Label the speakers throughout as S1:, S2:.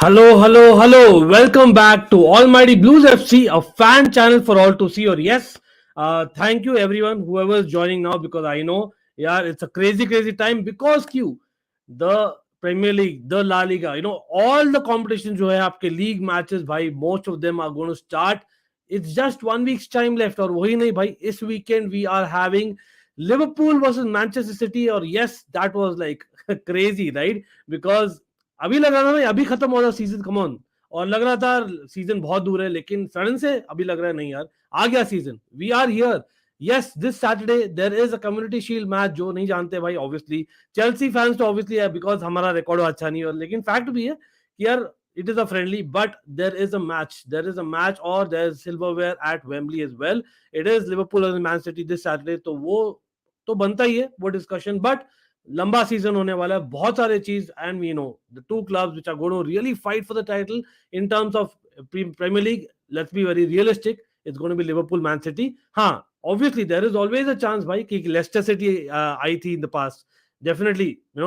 S1: Hello, hello, hello. Welcome back to Almighty Blues FC, a fan channel for all to see. Or yes, thank you everyone, whoever is joining now, because I know, yeah, it's a crazy, crazy time because Q, the Premier League, the La Liga, all the competitions जो है आपके league matches भाई, most of them are going to start. It's just 1 week's time left. और वही नहीं भाई, इस weekend we are having Liverpool versus Manchester City. और yes, that was like crazy, right? Because अभी लग रहा था ना अभी खत्म हो रहा सीजन, कम ऑन, और लग रहा था सीजन बहुत दूर है, लेकिन सडन से अभी लग रहा है नहीं यार, आ गया season. We are here. Yes, this Saturday there is a community shield match. जो नहीं जानते भाई, ऑब्वियसली चेल्सी फैंस तो ऑब्वियसली है, बिकॉज हमारा रिकॉर्ड अच्छा नहीं है, लेकिन फैक्ट भी है कि यार it is a friendly, but there is a match. There is a match, or there is silverware at Wembley as well. It is Liverpool and Man City this Saturday. तो वो तो बनता ही है वो डिस्कशन, बट लंबा season होने वाला है, बहुत सारे चीज, and we know the two clubs which are going to really fight for the title in terms of Premier League. Let's be very realistic, it's going to be Liverpool Man City. हाँ, obviously there is always a chance भाई कि Leicester City आई थी in the past. Definitely,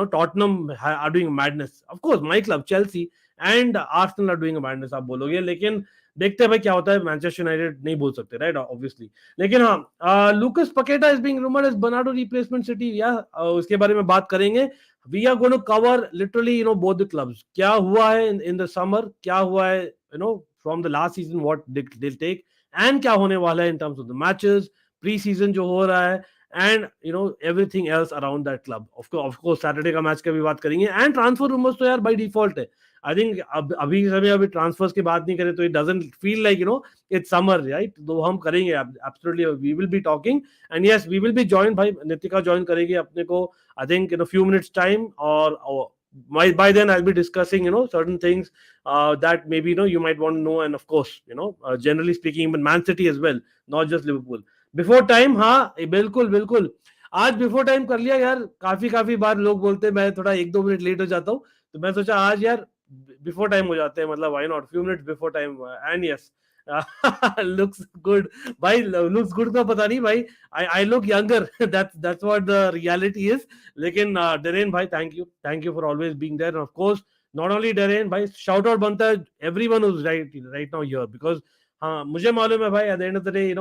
S1: Tottenham are doing madness. Of course, my club Chelsea and Arsenal are doing a madness. आप बोलोगे, लेकिन देखते हैं भाई क्या होता है. मैनचेस्टर यूनाइटेड नहीं बोल सकते, राइट, ऑब्वियसली. लेकिन हाँ, Lucas Paqueta is being rumoured as Bernardo replacement City. या उसके बारे में बात करेंगे. We are going to cover literally both the clubs. क्या हुआ है इन द समर, क्या हुआ है from the last season, what they take, and क्या होने वाला है in terms of the matches, preseason जो हो रहा है, and everything else around that club. Of course Saturday का मैच का भी बात करेंगे, एंड ट्रांसफर रूमर्स तो यार बाय डिफॉल्ट है. आई थिंक अभी समय अभी ट्रांसफर्स की बात नहीं करें तो it doesn't feel like it's summer, right. तो हम करेंगे absolutely, we will be talking. And yes, we will be join भाई, नितिका ज्वाइन करेगी अपने को I think in a few minutes time. और by then I'll be discussing certain things that maybe you might want to know, and of course generally speaking, but Man City as well, not just Liverpool. Before time, हाँ बिल्कुल बिल्कुल, आज before time कर लिया यार. काफी काफी बार लोग बोलते हैं मैं थोड़ा 1-2 मिनट लेट हो जाता हूँ, तो मैं सोचा आज यार बिफोर टाइम हो जाते हैं, मतलब why not few minutes before time. And yes, looks good भाई, लुक्स गुड का पता नहीं भाई, I look younger, that's what the reality is. लेकिन डरेन भाई, thank you for always being there. Of course not only Darren भाई, shout out बनता है everyone who is right now here, because हाँ मुझे मालूम है भाई, at the end of the day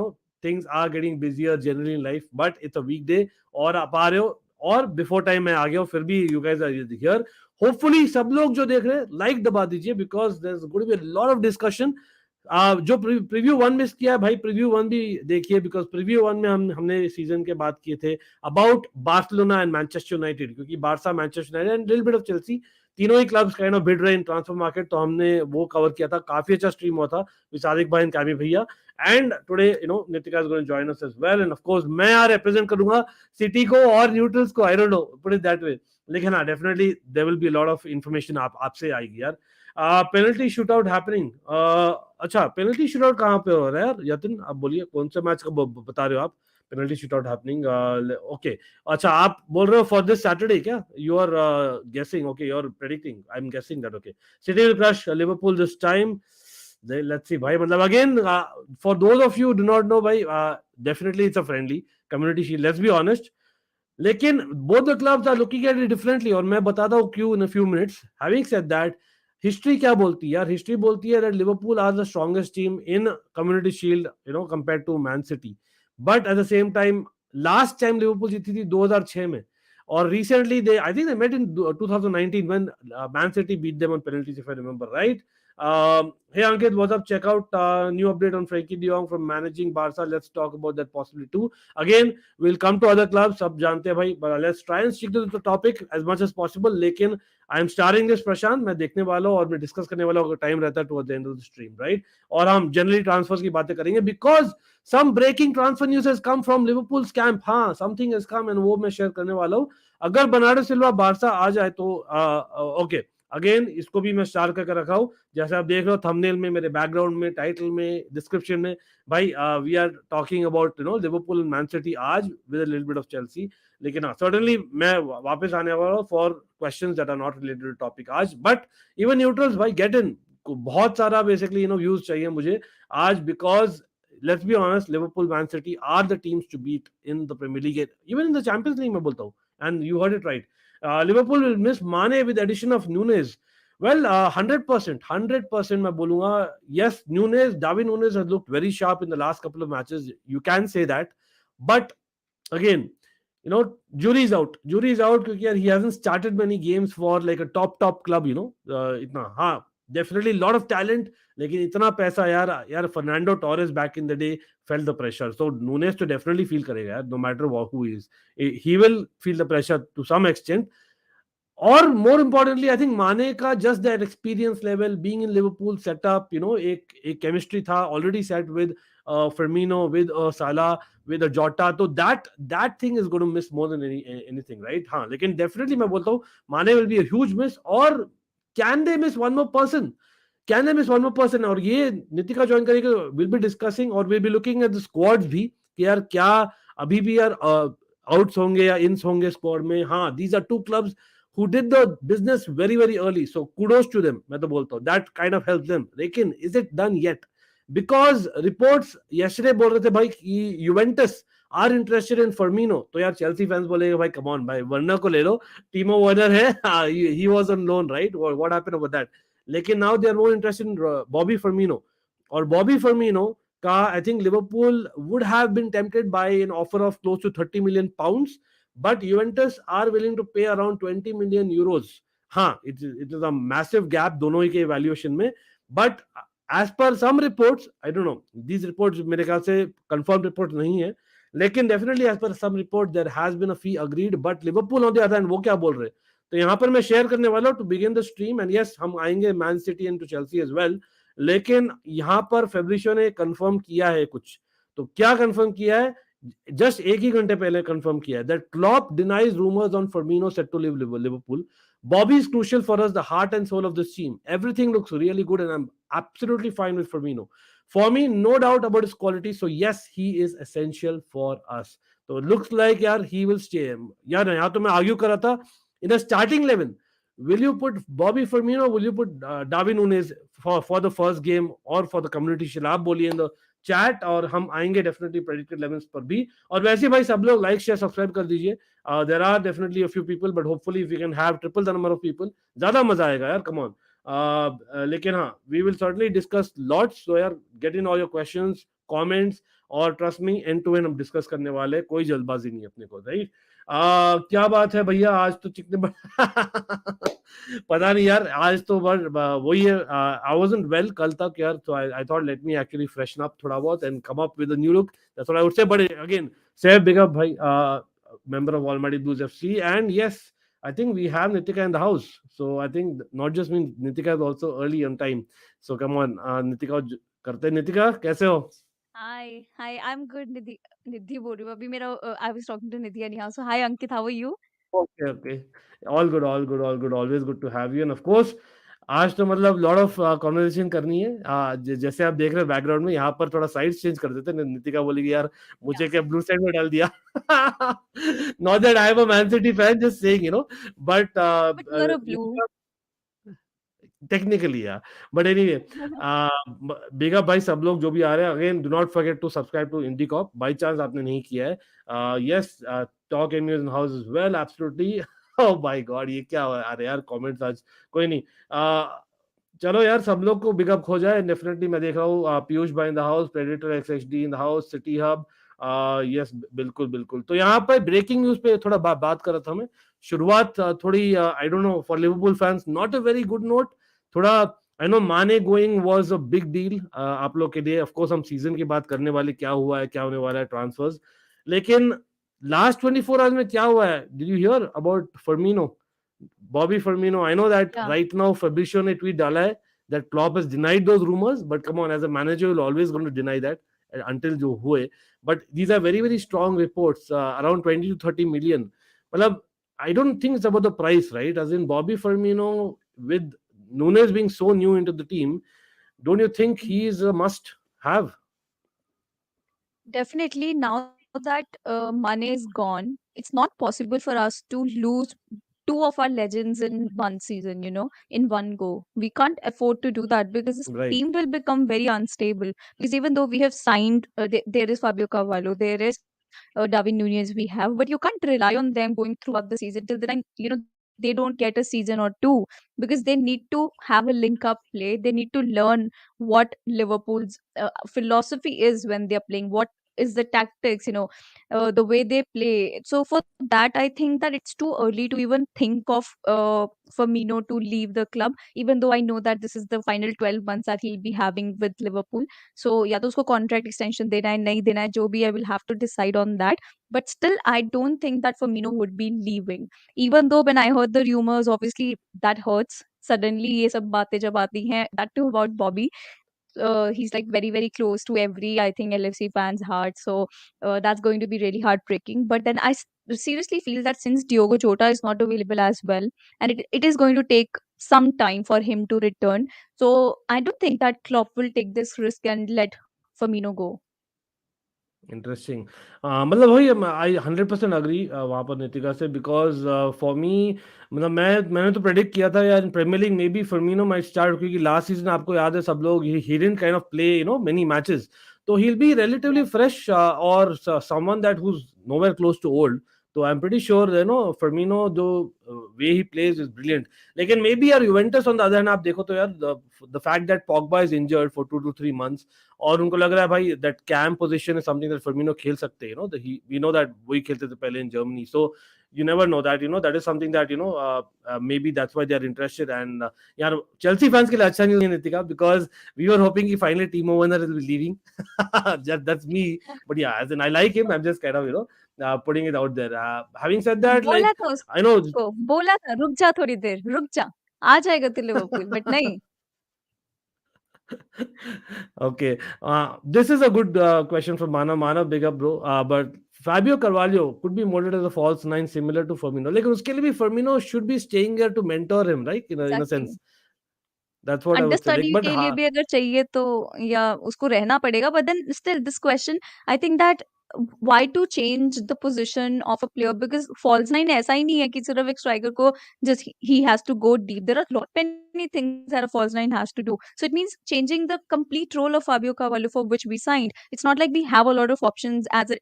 S1: things are getting busier generally in life, but it's a weekday. और आप आ रहे हो, और बिफोर टाइम मैं आ गया हूँ, फिर भी you guys are here. Hopefully सब लोग जो देख रहे हैं लाइक दबा दीजिए, because there is going to be a lot of discussion. जो प्रीव्यू 1 मिस किया भाई, प्रीव्यू 1 भी देखिए, बिकॉज प्रीव्यू 1 में हमने सीजन के बात किए थे about Barcelona and Manchester United, क्योंकि Barca, Manchester United and little bit of Chelsea, तीनों ही क्लब्स काइंड ऑफ बिड रहे इन ट्रांसफर मार्केट. तो हमने वो कवर किया था, काफी अच्छा स्ट्रीम हुआ था विद सादिक भाई एंड कामी भैया. And today Nitika is going to join us as well, and of course मैं यहाँ रिप्रेजेंट करूंगा सिटी को और न्यूट्रल्स को, I don't know, put it that way. लेकिन हाँ, definitely there will be lot of information आपसे आएगी यार. Penalty shoot out happening. अच्छा, पेनल्टी शूट आउट कहाँ पे हो रहा है यार यतिन, आप बोलिए कौन सा मैच का बता रहे हो आप, penalty shoot out happening. Okay, अच्छा आप बोल रहे हो फॉर दिस सैटरडे क्या, you are guessing, okay, you are predicting, I am guessing that. Okay, City will crush Liverpool this time. Let's see भाई, मतलब again for those of you who do not know भाई, definitely it's a friendly community shield, let's be honest. लेकिन both the clubs are looking at it differently, और मैं बताता हूँ क्यों in a few minutes. Having said that, history क्या बोलती है यार, हिस्ट्री बोलती है that Liverpool are the strongest team in community shield compared to Man City. But at the same time, last time Liverpool जीती थी 2006 में, और recently I think they met in 2019 when Man City beat them on penalties, if I remember right. Hey Ankit, what's up? Check out new update on Frenkie De Jong from managing Barca. Let's talk about that possibly too. Again, we'll come to other clubs. सब जानते हैं भाई, but let's try and stick to the topic as much as possible. लेकिन I am starting this प्रशांत, मैं देखने वाला हूँ और मैं डिस्कस करने वाला हूँ अगर टाइम रहता है towards the end of the stream, right? और हम जनरली ट्रांसफर्स की बातें करेंगे, because some breaking transfer news has come from Liverpool's camp. हाँ, something has come, and वो मैं शेयर करने वाला हूँ. अगर बर्नार्डो सिल्वा बारसा आ जाए तो ओके, अगेन इसको भी मैं स्टार करके रखा हूं, जैसे आप देख रहे हो थंबनेल में, मेरे बैकग्राउंड में, टाइटल में, डिस्क्रिप्शन में भाई. We are talking about Liverpool and Man City आज with a little bit of Chelsea. लेकिन हाँ, सर्टेनली मैं वापस आने वाला हूं for questions that are not related to topic आज, बट इवन न्यूट्रल्स भाई गेट इन. बहुत सारा बेसिकली व्यूज चाहिए मुझे आज, because let's be honest, Liverpool, Man City are the teams to beat in the Premier League, even in the Champions League मैं बोलता हूँ. And you heard it right. Liverpool will miss Mane with the addition of Nunez. Well, 100%, 100% मैं बोलूंगा. Yes, Darwin Nunez has looked very sharp in the last couple of matches. You can say that, but again, jury's out. Jury's out because यार he hasn't started many games for like a top club. इतना हाँ, definitely lot of talent, लेकिन इतना पैसा यार Fernando Torres back in the day felt the pressure. So Nunes to definitely feel करेगा यार, no matter who he is. He will feel the pressure to some extent. Or more importantly, I think Mane ka just that experience level, being in Liverpool setup, एक chemistry था already set with Firmino, with Salah, with Jota. So that thing is going to miss more than anything, right? हाँ, लेकिन definitely मैं बोलता हूँ Mane will be a huge miss. Or can they miss one more person? Can they miss one more person? और ये Nitika join करेगी, we'll be discussing or we'll be looking at the squads भी कि यार क्या अभी भी यार outs होंगे या ins होंगे squad में. हाँ, these are two clubs who did the business very early. So kudos to them. मैं तो बोलता हूँ that kind of helps them. लेकिन is it done yet? Because reports yesterday बोल रहे थे भाई कि Juventus are interested in Firmino. तो यार Chelsea fans बोलेंगे भाई come on भाई, वर्नर को ले लो, Timo Werner है, he was on loan, right? What happened over that? लेकिन now they are more interested in Bobby Firmino. और Bobby Firmino का I think Liverpool would have been tempted by an offer of close to 30 million pounds, but Juventus are willing to pay around 20 million euros. हाँ, it is a massive gap दोनों ही के evaluation में. But as per some reports, I don't know, these reports मेरे ख्याल से confirmed reports नहीं है, लेकिन definitely as per some reports there has been a fee agreed. But Liverpool on the other hand वो क्या बोल रहे हैं, तो यहाँ पर मैं शेयर करने वाला हूँ to begin the stream. And yes, हम आएंगे Man City and to Chelsea as well. लेकिन यहाँ पर फेब्रिशियो ने कंफर्म किया है कुछ. तो क्या कंफर्म किया है, जस्ट एक ही घंटे पहले कंफर्म किया है that Klopp denies rumours on Firmino set to leave Liverpool. Bobby is crucial for us, the heart and soul of this team. Everything looks really good, and I'm absolutely fine with Firmino. For me, no doubt about his quality. So yes, he is essential for us. So it looks like यार he will stay. यार यहाँ तो मैं argue कर रहा था in the starting 11. Will you put Bobby Firmino? Will you put Darwin Nunez for the first game or for the community shield? आप बोलिए in the chat और हम आएंगे डेफिनेटली प्रेडिक्टेड 11 पर भी. और वैसे भाई सब लोग लाइक शेयर सब्सक्राइब कर दीजिए. There are definitely a few people, but hopefully we can have triple the number of people. ज्यादा मजा आएगा यार, कम ऑन. लेकिन हाँ, we will certainly discuss lots. So यार get in all your questions, comments, और trust me end to end हम discuss करने वाले. कोई जल्दबाजी नहीं अपने को, राइट? क्या बात है भैया, आज तो चिकने पता नहीं यार, आज तो वही है. आई वाजंट वेल कल तक यार, तो I thought let me actually freshen up थोड़ा बहुत and come up with a new look. That's what I would से. बट अगेन से बिग अप भाई, member of Almighty Blues FC. And yes, I think we have Nitika in the house. So I think not just means Nitika is also early on time. So come on, Nitika करते. Nitika कैसे हो?
S2: Hi, I'm good. Nidhi बोल रही हूँ अभी मेरा. I was talking to Nidhi anyhow. So hi Ankit, how are you?
S1: Okay. All good, all good, all good. Always good to have you. And of course, आज तो मतलब lot of conversation करनी है. जैसे आप देख रहे हैं बैकग्राउंड में, यहाँ पर थोड़ा साइड चेंज कर देते हैं. नितिका बोलेगी यार मुझे क्या ब्लू साइड में डाल दिया. Not that I am a man City fan, just saying, but
S2: But you are a blue.
S1: Technically yeah. But anyway, big up भाई सब लोग जो भी आ रहे हैं. Again do not forget to subscribe to Indie Kop, by chance आपने नहीं किया है. Yes, talk and news in house is well, absolutely. Oh my God, ये क्या आ रहा है यार कमेंट्स आज. कोई नहीं, चलो यार सब लोग को बिग अप हो जाए. डेफिनेटली मैं देख रहा हूँ पीयूष भाई in the house, Predator XHD in the house, City Hub. Yes, बिल्कुल बिल्कुल. तो यहाँ पर ब्रेकिंग न्यूज पे थोड़ा बात कर रहा था मैं. शुरुआत थोड़ी, आई don't no, for Liverpool fans not a very good note. थोड़ा आई नो माने going was a big deal आप लोग के लिए. ऑफ कोर्स हम सीजन की बात करने वाले, क्या हुआ है, क्या होने वाला है ट्रांसफर्स. लेकिन लास्ट 24 आवर्स में क्या हुआ है? Did you hear about Firmino, Bobby Firmino? I know that
S2: Yeah,
S1: right now Fabrizio ने ट्वीट डाला है that Klopp has denied those rumors, but come on, as a manager, you're always going to deny that until जो हुए. But these are very strong reports, around 20 to 30 million. मतलब I don't think it's about the price, right? As in Bobby Firmino, with Nunez being so new into the team, don't you think he is a must have?
S2: definitely. Now that Mane is gone, it's not possible for us to lose two of our legends in one season, in one go. We can't afford to do that because this
S1: Right.
S2: team will become very unstable. Because even though we have signed, there is Fabio Carvalho, there is Darwin Nunez we have, but you can't rely on them going throughout the season till the time, they don't get a season or two, because they need to have a link up play. They need to learn what Liverpool's philosophy is when they're playing, what is the tactics, the way they play. So for that, I think that it's too early to even think of Firmino to leave the club, even though I know that this is the final 12 months that he'll be having with Liverpool. So या तो उसको contract extension देना है नहीं देना है जो भी, I will have to decide on that. But still, I don't think that Firmino would be leaving. Even though when I heard the rumors, obviously that hurts. Suddenly ये सब बातें जब आती हैं, that too about Bobby, he's like very very close to every, I think, LFC fans heart. So that's going to be really heartbreaking. But then seriously feel that since Diogo Jota is not available as well, and it is going to take some time for him to return, so I don't think that Klopp will take this risk and let Firmino go.
S1: Interesting. मतलब वही आई 100% agree वहाँ पर नितिका से, because for me मतलब मैंने तो predict किया था यार, in Premier League maybe Firmino might start, क्योंकि लास्ट सीजन आपको याद है सब लोग ही didn't kind of play many matches, तो he will be relatively fresh और someone that who is nowhere close to old. तो I am pretty sure Firmino जो way he plays is brilliant. लेकिन मे बी यार Juventus on the other hand आप देखो तो यार the fact that Pogba is injured for 2 to 3 months, और उनको लग रहा है भाई that cam position is something that Firmino खेल सकते हैं, वी नो दैट वही खेलते थे पहले in Germany. So you never know that, that is something that maybe that's why they are interested। and yaar Chelsea fans ke liye acha nahi है Nitika, because we were hoping कि finally Timo Werner will be leaving। that's me, but yeah, as in I like him, I'm just kind of putting it out there। having said that,
S2: बोला
S1: like
S2: था
S1: I know
S2: उसको, बोला था रुक जा थोड़ी देर, रुक जा, आ जाएगा तू लिवरपूल, बट नहीं।
S1: Okay, this is a good question from Mana. Mana, big up, bro. But Fabio Carvalho could be molded as a false nine, similar to Firmino. Like, उसके लिए भी Firmino should be staying here to mentor him, right? In a sense,
S2: exactly,
S1: that's what I would say। Like,
S2: understudy
S1: but
S2: के लिए भी अगर चाहिए तो या उसको रहना पड़ेगा, but then still this question, I think that why to change the position of a player, because false nine ऐसा ही नहीं है कि सिर्फ एक स्ट्राइकर को just he has to go deep. There are lot many things that a false nine has to do. So it means changing the complete role of Fabio Carvalho, for which we signed. It's not like we have a lot of options as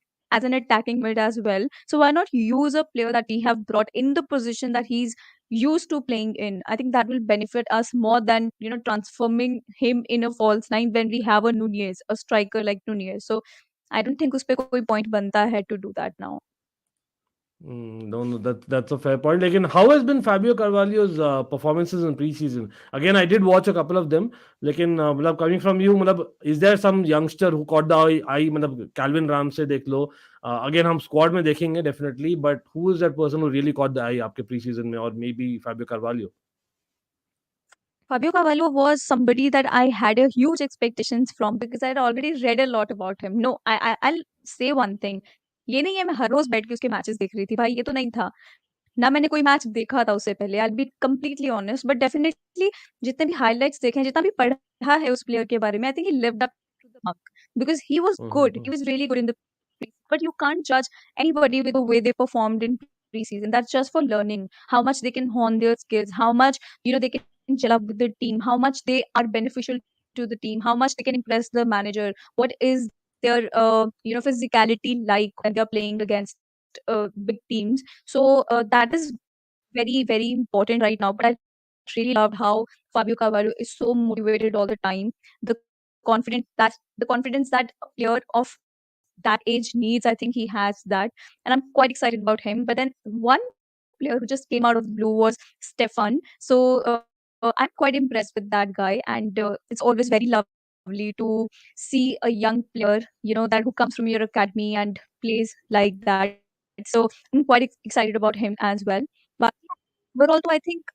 S2: an attacking mid as well. So why not use a player that we have brought in the position that he's used to playing in? I think that will benefit us more than transforming him in a false nine when we have a Nunez, a striker like Nunez. So I don't think उसपे कोई point बनता है to do that now.
S1: no, that's a fair point. Like, how has been Fabio Carvalho's performances in preseason? Again, I did watch a couple of them. Like, मतलब coming from you, मतलब is there some youngster who caught the eye? मतलब Calvin Ramsey देख लो। Again, हम squad में देखेंगे definitely, but who is that person who really caught the eye आपके preseason में, or maybe Fabio Carvalho?
S2: Fabio Carvalho was somebody that I had a huge expectations from, because I had already read a lot about him. No, I'll say one thing. ये नहीं है मैं हर रोज बैठ के उसके matches देख रही थी भाई, ये तो नहीं था। ना मैंने कोई मैच देखा था उससे पहले, I be completely honest, but definitely जितने भी हाइलाइट्स देखे हैं, जितना भी पढ़ा है उस प्लेयर के बारे में, I think he lived up to the mark, because he was good, he was really good in the preseason. But you can't judge anybody with the way they performed in preseason. That's just for learning how much they can hone their skills, how much they can gel up with the team, how much they are beneficial to the team, how much they can impress the manager, what is their physicality like when they're playing against big teams. So that is very, very important right now. But I really loved how Fabio Carvalho is so motivated all the time. The confidence that a player of that age needs, I think he has that. And I'm quite excited about him. But then one player who just came out of the blue was Stefan. So I'm quite impressed with that guy. And it's always very lovely to see a young player, that who comes from your academy and plays like that. So I'm quite excited about him as well. But overall, though, I think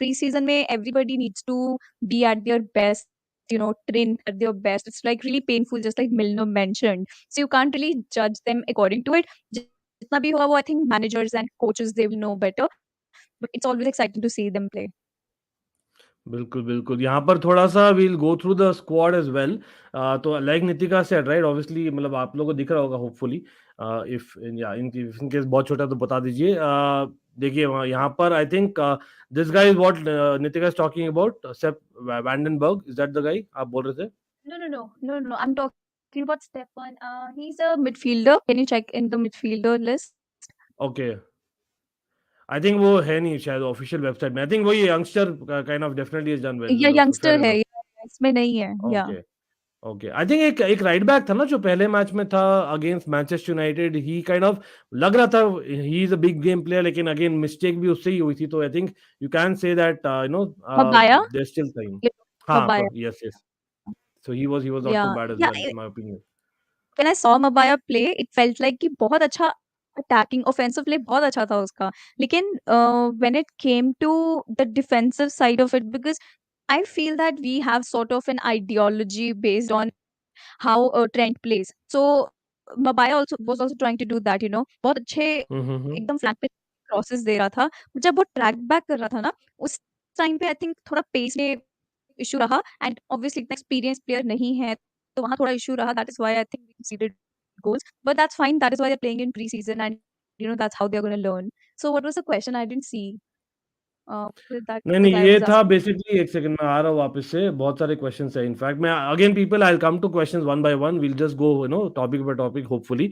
S2: preseason में everybody needs to be at their best, train at their best. It's like really painful, just like Milner mentioned. So you can't really judge them according to it. जितना भी होगा वो, I think managers and coaches, they will know better. But it's always exciting to see them play.
S1: बिल्कुल, बिल्कुल। यहाँ पर थोड़ा-सा we'll go through the squad as well. तो like Nitika said right, obviously मतलब आप लोगों को दिख रहा होगा होपफुली। इफ इन केस बहुत छोटा है तो बता दीजिए। देखिए वहाँ यहाँ पर I think this guy is what Nitika is talking about, Sepp van den Berg, is that the guy आप बोल रहे थे?
S2: No. I'm talking about Stefan. He's a midfielder. Can you check in the midfielder list?
S1: Okay. I think वो है नहीं शायद official website में। I think वही youngster kind of definitely is done
S2: या
S1: वेल, फेयर
S2: यंगस्टर है
S1: enough.
S2: या इसमें नहीं है या
S1: ओके, ओके। आई थिंक एक एक राइट बैक था ना जो पहले मैच में था against Manchester United, he kind of लग रहा था he is a big game player, लेकिन अगेन मिस्टेक भी उससे ही हुई थी, तो I think you can say that
S2: Mbaya
S1: there still time. हाँ,
S2: Mbaya
S1: yes, yes. So he was not
S2: yeah
S1: too bad as
S2: yeah
S1: well in my opinion.
S2: When I saw Mbaya play it felt like कि बहुत अच्छा attacking offensive play बहुत अच्छा था उसका। लेकिन when it came to the defensive side of it, because I feel that we have sort of an ideology based on how Trent plays. So Mabaya also was also trying to do that, you know. बहुत अच्छे
S1: हम्म।
S2: एकदम flank पे crosses दे रहा था। जब वो track back कर रहा था ना, उस टाइम पे आई थिंक थोड़ा पेस में इश्यू रहा एंड ऑब्वियसली इतना एक्सपीरियंस प्लेयर नहीं है, तो वहाँ थोड़ा इश्यू रहा। That is why I think we conceded goals. But that's fine. That is why they're playing in preseason and you know that's how they're going to learn. So what was the question? I didn't see that
S1: नहीं,
S2: the
S1: नहीं,
S2: guy
S1: ये
S2: was
S1: था
S2: asking.
S1: Basically, एक second में आ रहा हूँ वापस से, बहुत सारे क्वेश्चंस है इनफैक्ट। मैं again people I will come to questions one by one, we'll just go topic by topic hopefully.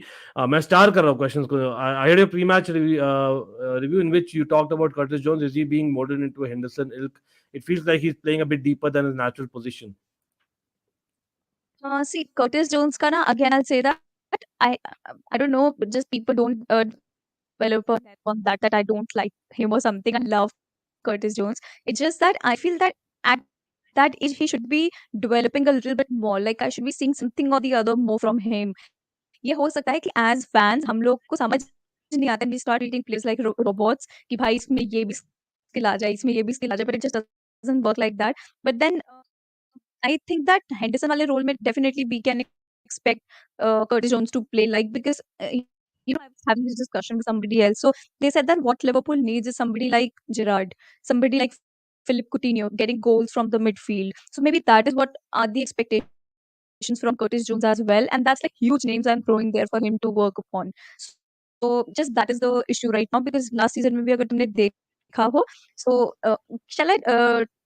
S1: मैं स्टार कर रहा हूँ क्वेश्चंस को। आई हेard a pre-match review in which you talked about Curtis Jones. Is he being molded into a Henderson ilk? It feels like he's playing a bit deeper than his natural position.
S2: See, Curtis Jones ka na, again, I'll say that I don't know, but just people don't develop on that I don't like him or something. I love Curtis Jones. It's just that I feel that at that age he should be developing a little bit more. Like I should be seeing something or the other more from him. ये हो सकता है कि as fans हम लोग को समझ नहीं आता and we start treating players like robots कि भाई इसमें ये भी स्किल आ जाए, इसमें ये भी स्किल आ जाए, but it just doesn't work like that. But then I think that Henderson वाले role में definitely we can expect Curtis Jones to play like because you know I was having this discussion with somebody else. So they said that what Liverpool needs is somebody like Gerrard, somebody like Philip Coutinho getting goals from the midfield. So maybe that is what are the expectations from Curtis Jones as well, and that's like huge names I'm throwing there for him to work upon. So just that is the issue right now because last season में भी अगर तुमने देखा हो, so shall I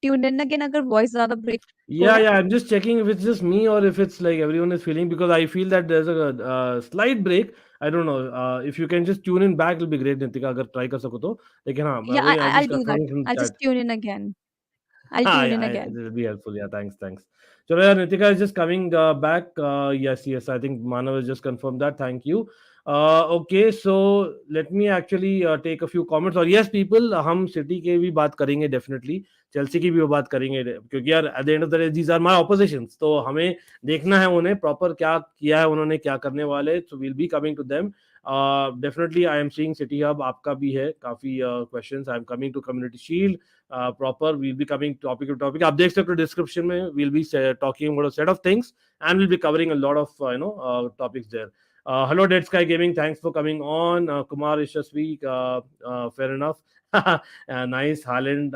S2: tune in again अगर voice ज़्यादा break हो रहा
S1: Yeah,
S2: है?
S1: yeah. I'm just checking if it's just me or if it's like everyone is feeling, because I feel that there's a slight break. I don't know. If you can just tune in back, it'll be great, Nitika. अगर try कर सको तो. लेकिन हाँ, मैं
S2: Yeah,
S1: वही I'm
S2: I'll
S1: just
S2: do that.
S1: confirming from the
S2: I'll just
S1: chat.
S2: tune in again. I'll
S1: हाँ,
S2: tune
S1: yeah,
S2: in
S1: it
S2: again.
S1: will be helpful. Yeah, thanks, thanks. So yeah, Nitika is just coming back. Yes, yes. I think Manav has just confirmed that. Thank you. Okay, so let me actually take a few comments. और yes, people, हम city के भी बात करेंगे definitely. Chelsea की भी बात करेंगे क्योंकि यार at the end of the day these are my oppositions. तो हमें देखना है उन्हें प्रॉपर क्या किया है उन्होंने, क्या करने वाले। So we'll be coming to them. Definitely I am seeing City Hub, आपका भी है काफी questions. I am coming to Community Shield. Proper we'll be coming topic to topic, आप देख सकते हो description में we'll be talking about a set of things and we'll be covering a lot of topics there. Hello Dead Sky Gaming, thanks for coming on. Kumar Ishasvi, fair enough. Nice. Haaland,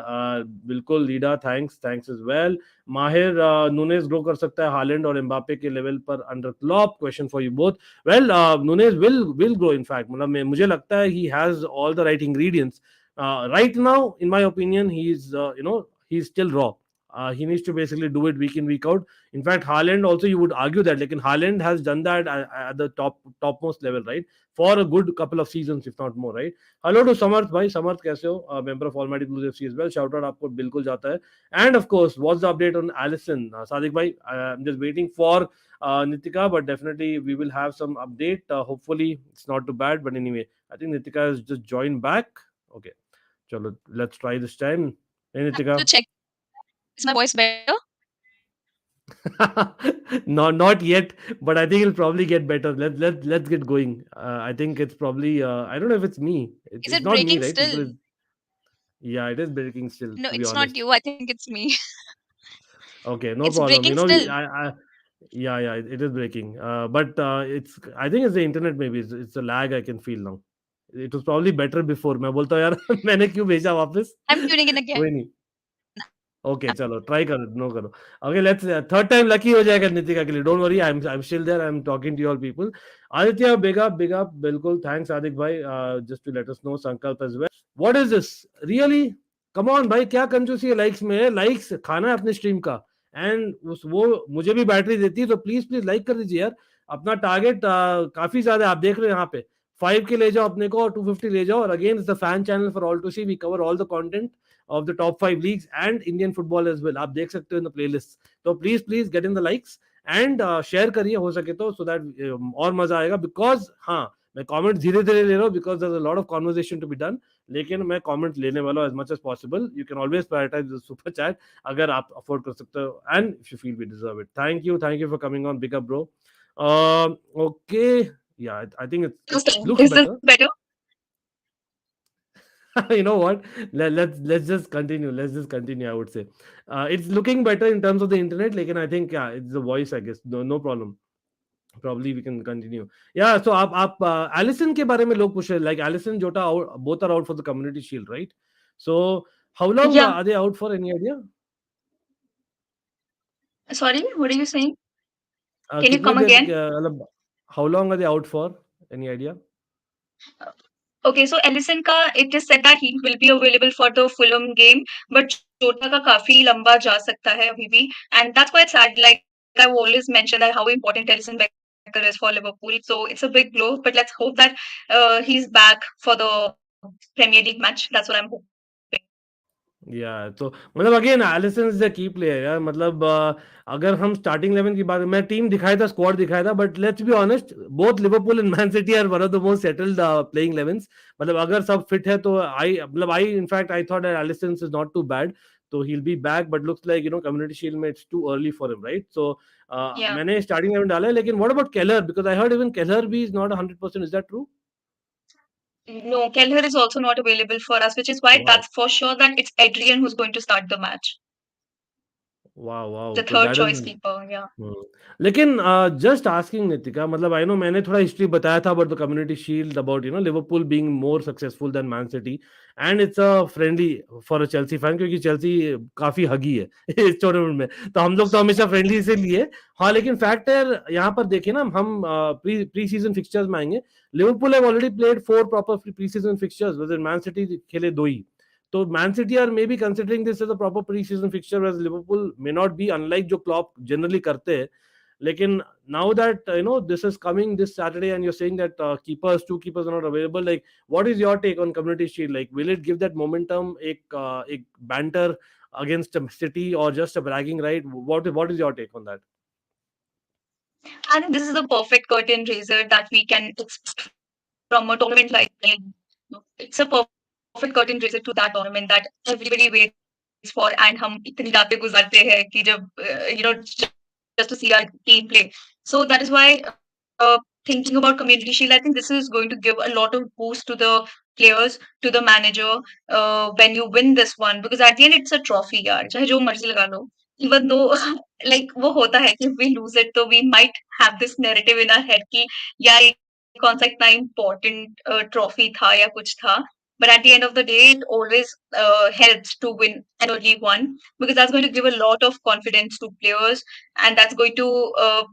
S1: बिल्कुल Leda, thanks as well. माहिर, Nunez grow कर सकता है Holland और Mbappe के level पर under Klopp? Question for you both. Well, Nunez will grow in fact, मतलब मुझे लगता है he has all the right ingredients. Right now, in my opinion, he's still raw. He needs to basically do it week in week out. In fact, Haaland also, you would argue that, like, Haaland has done that at the topmost level, right? For a good couple of seasons, if not more, right? Hello to Samarth, bhai. Samarth, kaise ho? Member of Almighty Blues FC as well. Shout out, आपको बिल्कुल जाता है. And of course, what's the update on Allison? Sadiq bhai, I'm just waiting for Nitika, but definitely we will have some update. Hopefully, it's not too bad. But anyway, I think Nitika has just joined back. Okay. Chalo, let's try this time. Hey,
S2: To
S1: Nitika.
S2: check, is my voice better?
S1: Not yet, but I think it'll probably get better. Let's get going. I think it's probably I don't know if it's me.
S2: Is
S1: It's
S2: it
S1: not me,
S2: breaking
S1: right?
S2: still?
S1: Yeah, it is breaking still.
S2: No,
S1: To be
S2: it's not
S1: honest.
S2: you. I think it's me.
S1: Okay, no
S2: It's
S1: problem.
S2: breaking still.
S1: Yeah, it is breaking. But it's I think it's the internet. Maybe it's a lag I can feel now. It was probably better before. मैं बोलता हूँ यार मैंने क्यों भेजा वापस?
S2: I'm tuning in
S1: कोई
S2: again.
S1: नहीं. ओके, चलो ट्राई करो, नो करो. Okay, let's third time lucky हो जाएगा नितिका के लिए. Don't worry, I am still there. I am talking to all people. Aditya, big up, बिल्कुल. थैंक्स आदिक भाई, just to let us know. Sankalp as well. What is this really? Come on भाई, क्या कंजूसी है लाइक्स में? लाइक्स खाना है अपने स्ट्रीम का. एंड वो मुझे भी बैटरी देती है, तो प्लीज प्लीज लाइक कर दीजिए यार. अपना टारगेट काफी ज्यादा आप देख रहे हो यहाँ पे. 5 के ले जाओ अपने को और 250 ले जाओ, और again it's the fan channel for all to see, we cover all the content of the top 5 leagues and Indian football as well, आप देख सकते हो इन द प्लेलिस्ट। तो please please get in the likes and share करिए हो सके तो, so that और मजा आएगा। बिकॉज हाँ, मैं कमेंट धीरे धीरे ले रहा हूँ because there is a lot of conversation to be done, लेकिन मैं कमेंट लेने वाला हूँ as much as possible. You can always prioritise the super chat अगर आप अफोर्ड कर सकते हो, and if you feel we deserve it. Thank you for coming on, big up bro. Okay, yeah, I think it looks
S3: Is this
S1: better.
S3: better?
S1: You know what, let's just continue, I would say it's looking better in terms of the internet, like, and I think yeah, it's the voice, I guess, no problem, probably we can continue. Yeah, so आप Allison के बारे में लोग पूछ रहे, like Allison, Jota out, both are out for the community shield, right? So how long
S3: Yeah.
S1: are they out for, any idea?
S3: Sorry, what are you saying? Can you
S1: कितने
S3: come
S1: देर
S3: again?
S1: मतलब how long are they out for, any idea?
S3: Okay, so Ellison ka, it is said that he will be available for the Fulham game, but Jota ka काफी लंबा जा सकता है अभी भी, and that's quite sad. Like I've always mentioned that how important Ellison Becker is for Liverpool. So it's a big blow, but let's hope that he's back for the Premier League match. That's what I'm hoping.
S1: या तो मतलब again Alisson is the key player यार, मतलब अगर हम starting 11 की बात, मैं टीम दिखाया था, स्क्वाड दिखाया था, but let's be honest, both Liverpool and Man City are one of the most settled playing 11s। मतलब अगर सब फिट है तो I in fact I thought that Alisson is not too bad, तो he will be back, but looks like Community Shield में it's too early for him, right? So
S3: Yeah.
S1: मैंने starting 11 डाला है, लेकिन what about Keller, because I heard even Keller भी is not 100%, is that true?
S3: No, Kelleher is also not available for us, which is why
S1: wow,
S3: that's for sure that it's Adrian who's going to start the match.
S1: Wow, wow,
S3: The
S1: तो
S3: third
S1: that
S3: choice
S1: is
S3: keeper, yeah.
S1: लेकिन just asking Nitika, मतलब I know मैंने थोड़ा history बताया था about the community shield, about Liverpool being more successful than Man City, and it's a friendly for a Chelsea fan, क्योंकि Chelsea काफी हगी है इस टूर्नामेंट में, तो हम लोग तो हमेशा फ्रेंडली से लिए। हाँ, लेकिन फैक्ट है यहाँ पर देखिए ना, हम प्री सीजन फिक्सचर्स में आएंगे, Liverpool have already played 4 proper pre season fixtures, with Man City खेले 2 ही। तो Man City are maybe considering this as a proper pre season fixture, whereas Liverpool may not be, unlike जो Klopp generally करते हैं। लेकिन now that this is coming this Saturday and you're saying that two keepers are not available, like what is your take on community shield? Like will it give that momentum, ek banter against City, or just a bragging right? What is your take on that?
S3: I think this is the perfect curtain raiser that we can expect from a tournament like it's a perfect curtain raiser to that tournament that everybody waits for, and हम इतनी रातें गुजारते हैं कि जब just to see our team play. So that is why thinking about community shield, I think this is going to give a lot of boost to the players, to the manager when you win this one, because at the end it's a trophy यार, चाहे जो मर्जी लगा लो, even though like वो होता है कि if we lose it तो we might have this narrative in our head कि यार ये कौन सा इतना important trophy था या कुछ था, but at the end of the day it always helps to win an early one, because that's going to give a lot of confidence to players, and that's going to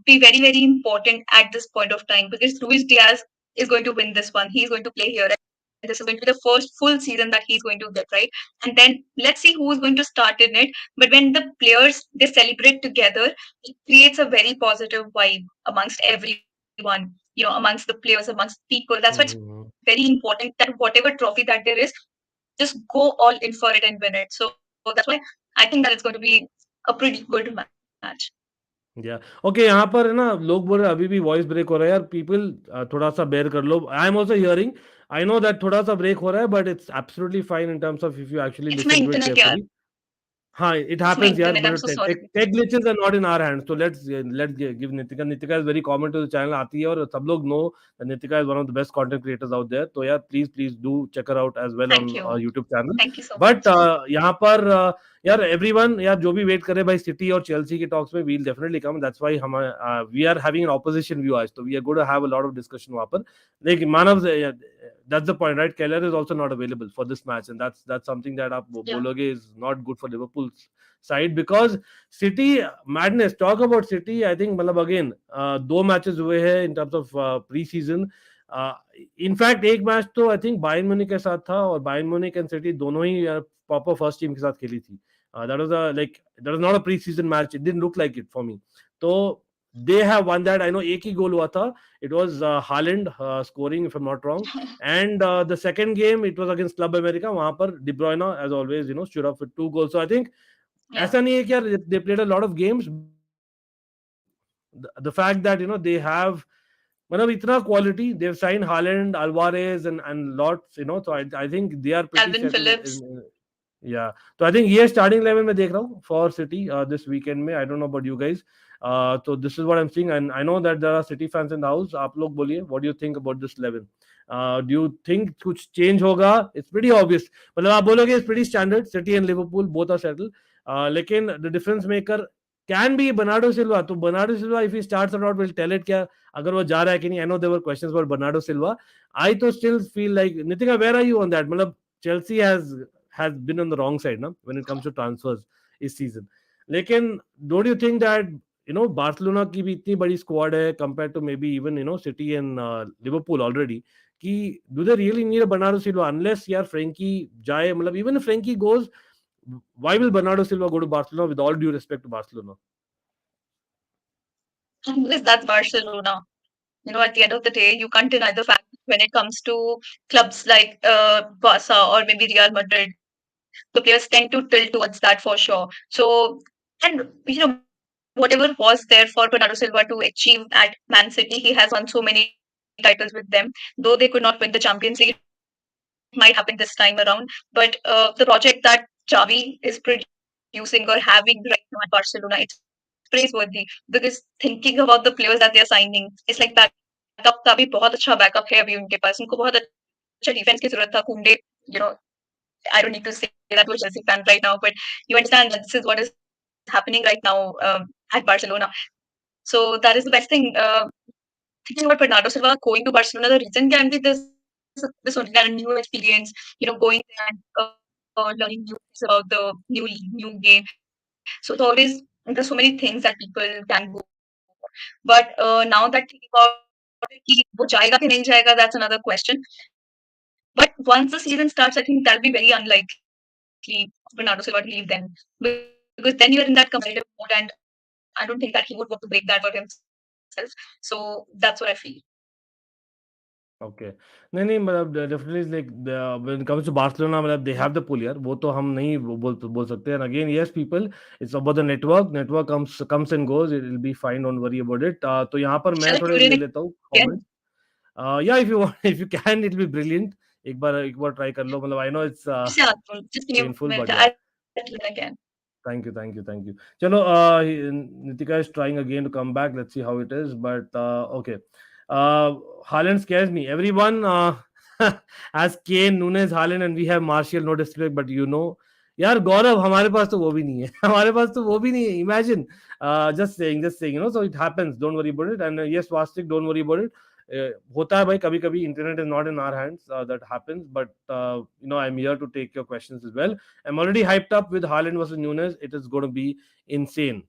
S3: be very very important at this point of time, because Luis Diaz is going to win this one. He's going to play here, and this is going to be the first full season that he's going to get, right? And then let's see who's going to start in it. But when the players they celebrate together, it creates a very positive vibe amongst everyone, amongst the players, amongst people. That's why it's very
S1: Mhm.
S3: important that whatever trophy that there is, just go all in for it and win it. So that's why I think that it's going to be a pretty good match.
S1: या okay, यहाँ पर है ना, लोग बोल रहे हैं अभी भी वॉइस ब्रेक हो रहा है यार, पीपल थोड़ा सा बेयर कर लो, I am also hearing, I know that थोड़ा सा ब्रेक हो रहा है, but it's absolutely fine in terms of if you actually
S3: It's my
S1: listen to it
S3: internet, yeah.
S1: Carefully. हाँ, it
S3: It's my
S1: happens, यार,
S3: internet. I'm
S1: but
S3: so sorry.
S1: tech glitches are not in our hands. So let's give Nitika. Nitika is very common to the channel, आती है, और सब लोग know that Nitika is one of the best content creators out there. तो यार please do check her out as well on
S3: Thank you.
S1: YouTube channel.
S3: Thank you so
S1: But
S3: much.
S1: यहाँ पर यार everyone, यार जो भी वेट करे भाई सिटी और चेल्सी के टॉक्स में, we'll definitely come. That's why हम we are having an opposition view आज, तो we are going to have a lot of discussion वहाँ पर। लेकिन मानव, that's the point, right? Keller is also not available for this match, and that's something that आप
S3: Yeah.
S1: बोलोगे is not good for Liverpool's side, because City madness. Talk about City, I think मतलब again 2 matches हुए हैं in terms of pre season. In fact एक match तो I think Bayern Munich के साथ था, और बायर्न म्यूनिख एंड सिटी दोनों ही प्रॉपर फर्स्ट टीम के साथ खेली थी। That was like that was not a pre-season match, it didn't look like it for me। तो they have won that. I know एक ही goal हुआ था. It was Haaland scoring, if I'm not wrong. And the second game, it was against Club America. वहाँ पर De Bruyne, as always, stood up with 2 goals. So I think ऐसा नहीं है कि यार they played a lot of games, but the fact that they have मतलब इतना quality, they've signed Haaland, Alvarez, and lots, so I think they are pretty
S3: Kalvin
S1: settled
S3: Phillips.
S1: yeah. So I think ये starting 11 में देख रहा हूँ for City this weekend में. I don't know about you guys. So this is what I'm seeing, and I know that there are City fans in the house. आप लोग बोलिए, what do you think about this 11? Do you think कुछ change होगा? It's pretty obvious. मतलब आप बोलोगे it's pretty standard. City and Liverpool both are settled. लेकिन the difference maker can be Bernardo Silva. तो Bernardo Silva, if he starts or not, will tell it क्या अगर वो जा रहा है कि नहीं. I know there were questions about Bernardo Silva. I तो still feel like Nitika, where are you on that? मतलब Chelsea has been on the wrong side now when it comes to transfers this season. लेकिन don't you think that Barcelona की भी इतनी बड़ी squad है compared to maybe even City and Liverpool already कि do they really need a Bernardo Silva unless यार Frenkie जाए. मतलब even if Frenkie goes, why will Bernardo Silva go to Barcelona, with all due respect to Barcelona?
S3: Because that's Barcelona. At the end of the day, you can't deny the fact when it comes to clubs like Barca or maybe Real Madrid, the players tend to tilt towards that for sure. So, and whatever was there for Bernardo Silva to achieve at Man City, he has won so many titles with them. Though they could not win the Champions League, it might happen this time around. But the project that Xavi is producing or having right now at Barcelona, it's praiseworthy. Because thinking about the players that they're signing, it's like backup का भी बहुत अच्छा backup है अभी उनके पास. उनको बहुत अच्छा डिफेंस की जरूरत था. कुंडे, you know, I don't need to say that to a Chelsea fan right now, but you understand that this is what is happening right now at Barcelona. So that is the best thing. Thinking about Bernardo Silva going to Barcelona, the reason can be this only that a new experience, going there and learning new things about the new game. So it's always there's so many things that people can go for. But now that thinking about it, कि वो जाएगा कि नहीं जाएगा, that's another question. But once the season starts, I think that'll be very unlikely for Bernardo Silva to leave then, because then you're in that competitive mode, and I don't think that he would want to break that for himself. So that's what I feel.
S1: Okay. नहीं नहीं मतलब definitely like when it comes to Barcelona, मतलब they have the pull यार, वो तो हम नहीं बोल सकते. And again, yes people, it's about the network comes and goes, it will be fine, don't worry about it. तो यहाँ पर मैं
S3: Shall I
S1: थोड़े
S3: tune
S1: ले
S3: in
S1: लेता हूँ
S3: again?
S1: comments. Yeah, if you want, if you can, it will be brilliant. एक बार try कर लो. मतलब I know it's
S3: फिर से आती हूँ, just give me a
S1: painful,
S3: moment.
S1: but yeah.
S3: I'll tune in again.
S1: Thank you. Chalo, Nitika is trying again to come back. Let's see how it is. But okay. Haaland scares me. Everyone has Kane, Nunez, Haaland, and we have Martial. No disrespect, but यार गौरव हमारे पास तो वो भी नहीं है. हमारे पास तो वो भी नहीं है. Imagine. Just saying. So it happens. Don't worry about it. And yes, Vastik, don't worry about it. होता है भाई कभी कभी. Internet is not in our hands. That happens. But I'm here to take your questions as well. I'm already hyped up with Haaland versus Nunez. It is going to be insane.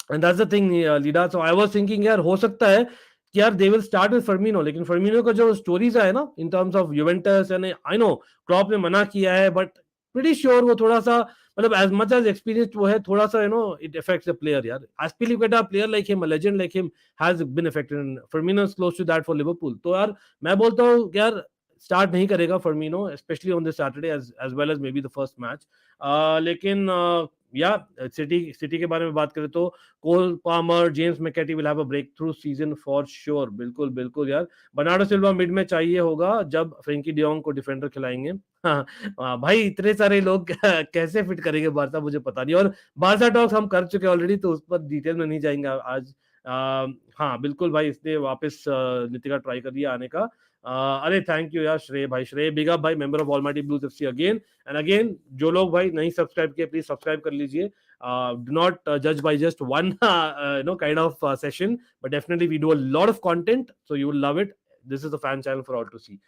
S1: And that's the thing, Lida. So I was thinking यार हो सकता है कि यार they will start with Firmino. लेकिन Firmino का जो stories है ना in terms of Juventus, and I know Klopp ने मना किया है, but pretty sure वो थोड़ा सा मतलब as much as experienced वो है, थोड़ा सा it affects the player यार. Aspilicueta, a player like him, a legend like him, has been affected, and Firmino is close to that for Liverpool. तो यार मैं बोलता हूँ यार स्टार्ट नहीं करेगा Firmino, specially on this Saturday as well as maybe the first match. लेकिन या सिटी के बारे में बात करें तो Cole Palmer, James McAtee will have a breakthrough season for sure. बिल्कुल यार. बर्नार्डो सिल्वा मिड में चाहिए होगा जब फ्रेंकी डियोंग को डिफेंडर खिलाएंगे. भाई इतने सारे लोग कैसे फिट करेंगे बारसा, मुझे पता नहीं. और बारसा टॉक्स हम कर चुके ऑलरेडी, तो उस पर डिटेल में नहीं जाएंगे आज. हाँ बिल्कुल भाई, इसने वापस नितिका ट्राई कर दिया आने का. अरे थैंक यू यार श्रेय भाई. श्रेय बिग अप भाई, member of almighty blues FC again and again. जो लोग भाई नहीं सब्सक्राइब किए प्लीज सब्सक्राइब कर लीजिए. Do not judge by just one kind of session, but definitely we do a lot of content, so you will love it. This is a fan channel for all to see.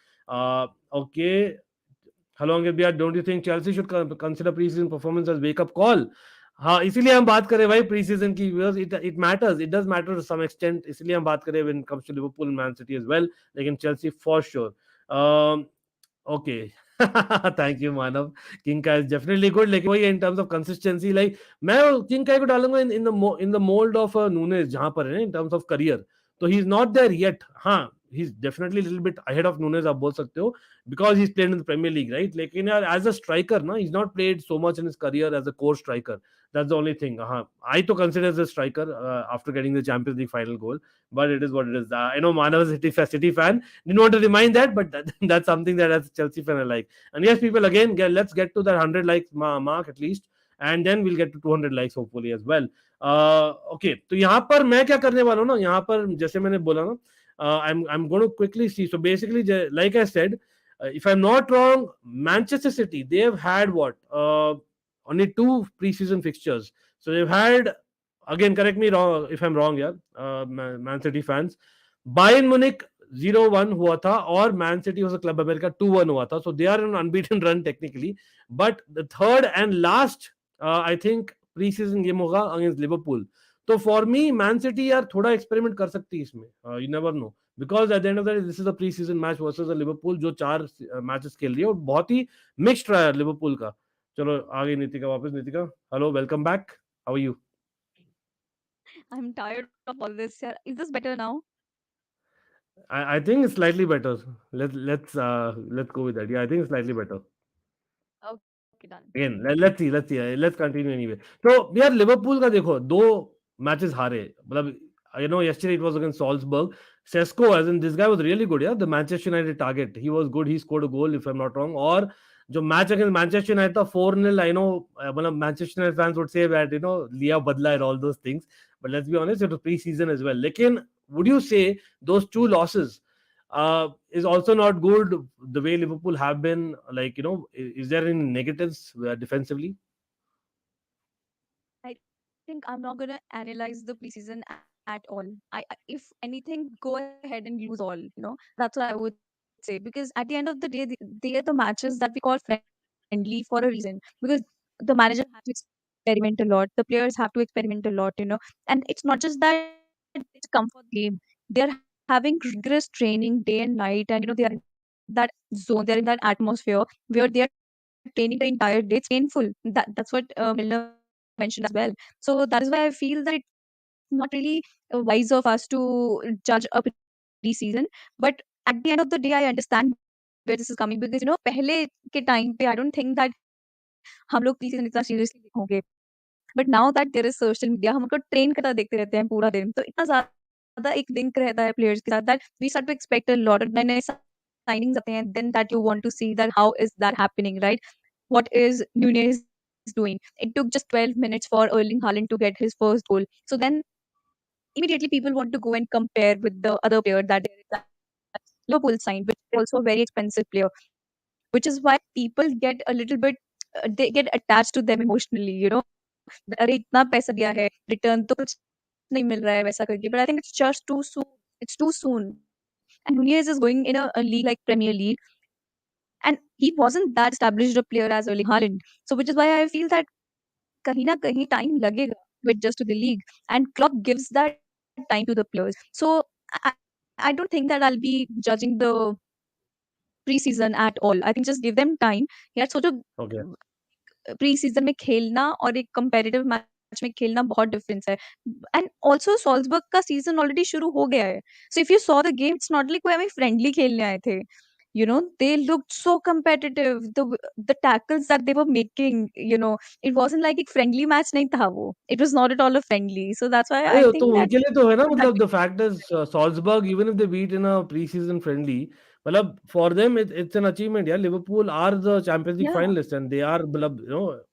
S1: Okay. Hello Ankit bhaiya, don't you think Chelsea should consider preseason performance as wake up call? हाँ इसीलिए हम बात करें भाई pre season की. It matters, it does matter to some extent, इसलिए हम बात करें when it comes to Liverpool, Man City as well. लेकिन Chelsea for sure. Okay. Thank you, Manav. King Kai is definitely good. Like वही in terms of consistency, like मैं King Kai को डालूंगा in the mold of Nunes जहाँ पर है in terms of career. So he's not there yet. हाँ, he's definitely a little bit ahead of Nunes आप बोल सकते हो because he's played in the Premier League, right? लेकिन यार as a striker ना, he's not played so much in his career as a core striker. That's the only thing. हाँ, I to consider as a striker after getting the Champions League final goal, but it is what it is. I know Manav is a City fan. Didn't want to remind that, but that's something that as a Chelsea fan I like. And yes, people, again, let's get to that 100 likes mark at least, and then we'll get to 200 likes hopefully as well. Okay, तो यहाँ पर मैं क्या करने वाला हूँ ना, यहाँ पर जैसे मैंने बोला ना, I'm going to quickly see. So basically, like I said, if I'm not wrong, Manchester City, they have had what? Only two preseason fixtures. So they've had, again, correct me wrong if I'm wrong, yeah, Man City fans. Bayern Munich 0-1 हुआ था और man city versus club America 2-1 हुआ था. So they are on unbeaten run technically, but the third and last I think preseason game होगा against Liverpool. तो for me Man City यार थोड़ा experiment कर सकती है इसमें. You never know because at the end of the day this is a pre season match versus Liverpool जो 4 matches खेल रही है और बहुत ही मिक्स्ड रहा है लिवरपूल का. चलो आगे नितिका वापस. Nitika, hello, welcome back. How are you?
S2: I'm tired of all this. Yeah. Is this better now?
S1: I think it's slightly better. Let's go with that. Yeah, I think it's slightly better.
S2: Okay, done.
S1: Again, let's see, let's continue anyway. तो यार Liverpool का देखो, दो matches हारे. मतलब yesterday it was against Salzburg. Sesko, as in this guy was really good. Yeah, the Manchester United target, he was good. He scored a goal if I'm not wrong. और जो match against Manchester United था 4-0, I know मतलब Manchester United fans would say that लिया बदला and all those things, but let's be honest, it was pre-season as well. लेकिन would you say those two losses is also not good the way Liverpool have been? Like, is there any negatives defensively?
S2: I think I'm not gonna analyze the preseason at all. If anything, go ahead and lose all. That's what I would say, because at the end of the day, they are the matches that we call friendly for a reason. Because the manager has to experiment a lot, the players have to experiment a lot. And it's not just that they just come for the game. They are having rigorous training day and night, and they are in that zone, they're in that atmosphere where they are training the entire day. It's painful. That's what Milner mentioned as well. So that is why I feel that it's not really wise of us to judge a preseason. But at the end of the day, I understand where this is coming, because पहले के time पे I don't think that हम लोग precision इतना seriously होंगे. But now that there is social media, हम उनको train करता देखते रहते हैं पूरा दिन, तो इतना ज्यादा एक लिंक रहता है प्लेयर्स के साथ that we start to expect a lot. और नए नए साइनिंग्स आते हैं, then that you want to see that how is that happening, right? What is Nunez doing? It took just 12 minutes for Erling Haaland to get his first goal. So then immediately people want to go and compare with the other player that Liverpool signed, which is also a very expensive player, which is why people get a little bit they get attached to them emotionally. अरे इतना पैसा दिया है, return तो कुछ नहीं मिल रहा है वैसा करके. But I think it's just too soon. It's too soon. And Nunez is going in a league like Premier League, and he wasn't that established a player as Erling Haaland. So which is why I feel that कहीं ना कहीं time लगेगा to adjust to the league, and Klopp gives that time to the players. So I don't think that I'll be judging the preseason at all. I think just give them time. यार सोचो,
S1: Okay.
S2: Pre season में खेलना और एक competitive match में खेलना बहुत difference है. एंड ऑल्सो सॉल्जबर्ग का सीजन ऑलरेडी शुरू हो गया है. So if you saw the game, it's not like वो हमें फ्रेंडली खेलने आए थे. They looked so competitive. The tackles that they were making, it wasn't like एक friendly match नहीं था वो. It was not at all a friendly. So that's why I
S1: अरे तो
S2: think that
S1: उनके लिए तो है ना,
S2: that
S1: मतलब the fact is Salzburg even if they beat in a pre season friendly, मतलब for them it's an achievement. यार Liverpool are the Champions League
S2: yeah,
S1: finalist and they are, मतलब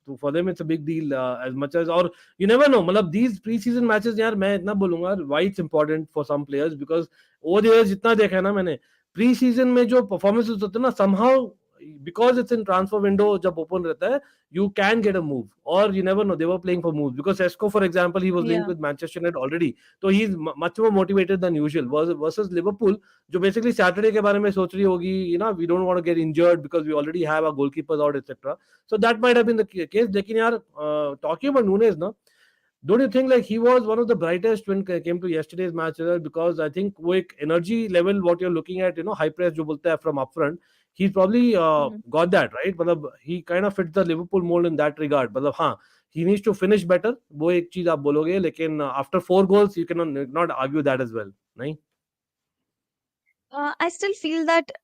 S1: तो for them it's a big deal as much as. और you never know, मतलब these pre season matches, यार मैं इतना बोलूंगा why it's important for some players, because over the years जितना देखा है ना मैंने, प्री सीजन में जो परफॉर्मेंसेस होते हैं ना, somehow because it's in transfer window जब ओपन रहता है, you can get a move, or you never know, they were playing for moves. Because Sesko, for example, he was linked
S2: yeah,
S1: with Manchester United already, so he's much more motivated than usual. Versus Liverpool, जो basically Saturday के बारे में सोच रही होगी, we don't want to get injured because we already have our goalkeepers out, etc. So that might have been the case. लेकिन यार talking about Nunes ना, don't you think like he was one of the brightest when it came to yesterday's match? Because I think वो एक energy level what you're looking at, high press जो बोलते हैं from up front, he's probably
S2: Mhm.
S1: got that right. मतलब he kind of fits the Liverpool mold in that regard. मतलब हाँ, he needs to finish better. वो एक चीज आप बोलोगे, लेकिन after 4 goals you cannot not argue that as well, नहीं?
S2: I still feel that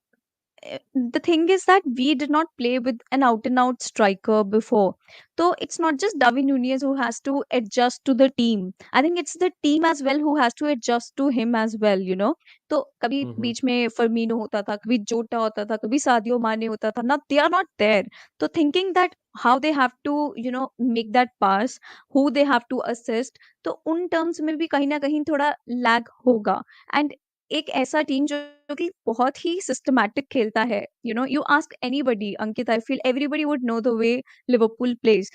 S2: the thing is that we did not play with an out and out striker before. So it's not just Darwin Nunez who has to adjust to the team. I think it's the team as well who has to adjust to him as well, you know. तो कभी
S1: हम्म.
S2: बीच में फर्मीनो होता था, कभी जोटा होता था, कभी सादियो माने होता था. Now they are not there. So thinking that how they have to, you know, make that pass, who they have to assist, तो उन terms में भी कहीं ना कहीं थोड़ा lag होगा. And एक ऐसा टीम जो कि बहुत ही सिस्टमैटिक खेलता है, you know, you ask anybody, Ankit, I feel everybody would know the way Liverpool plays,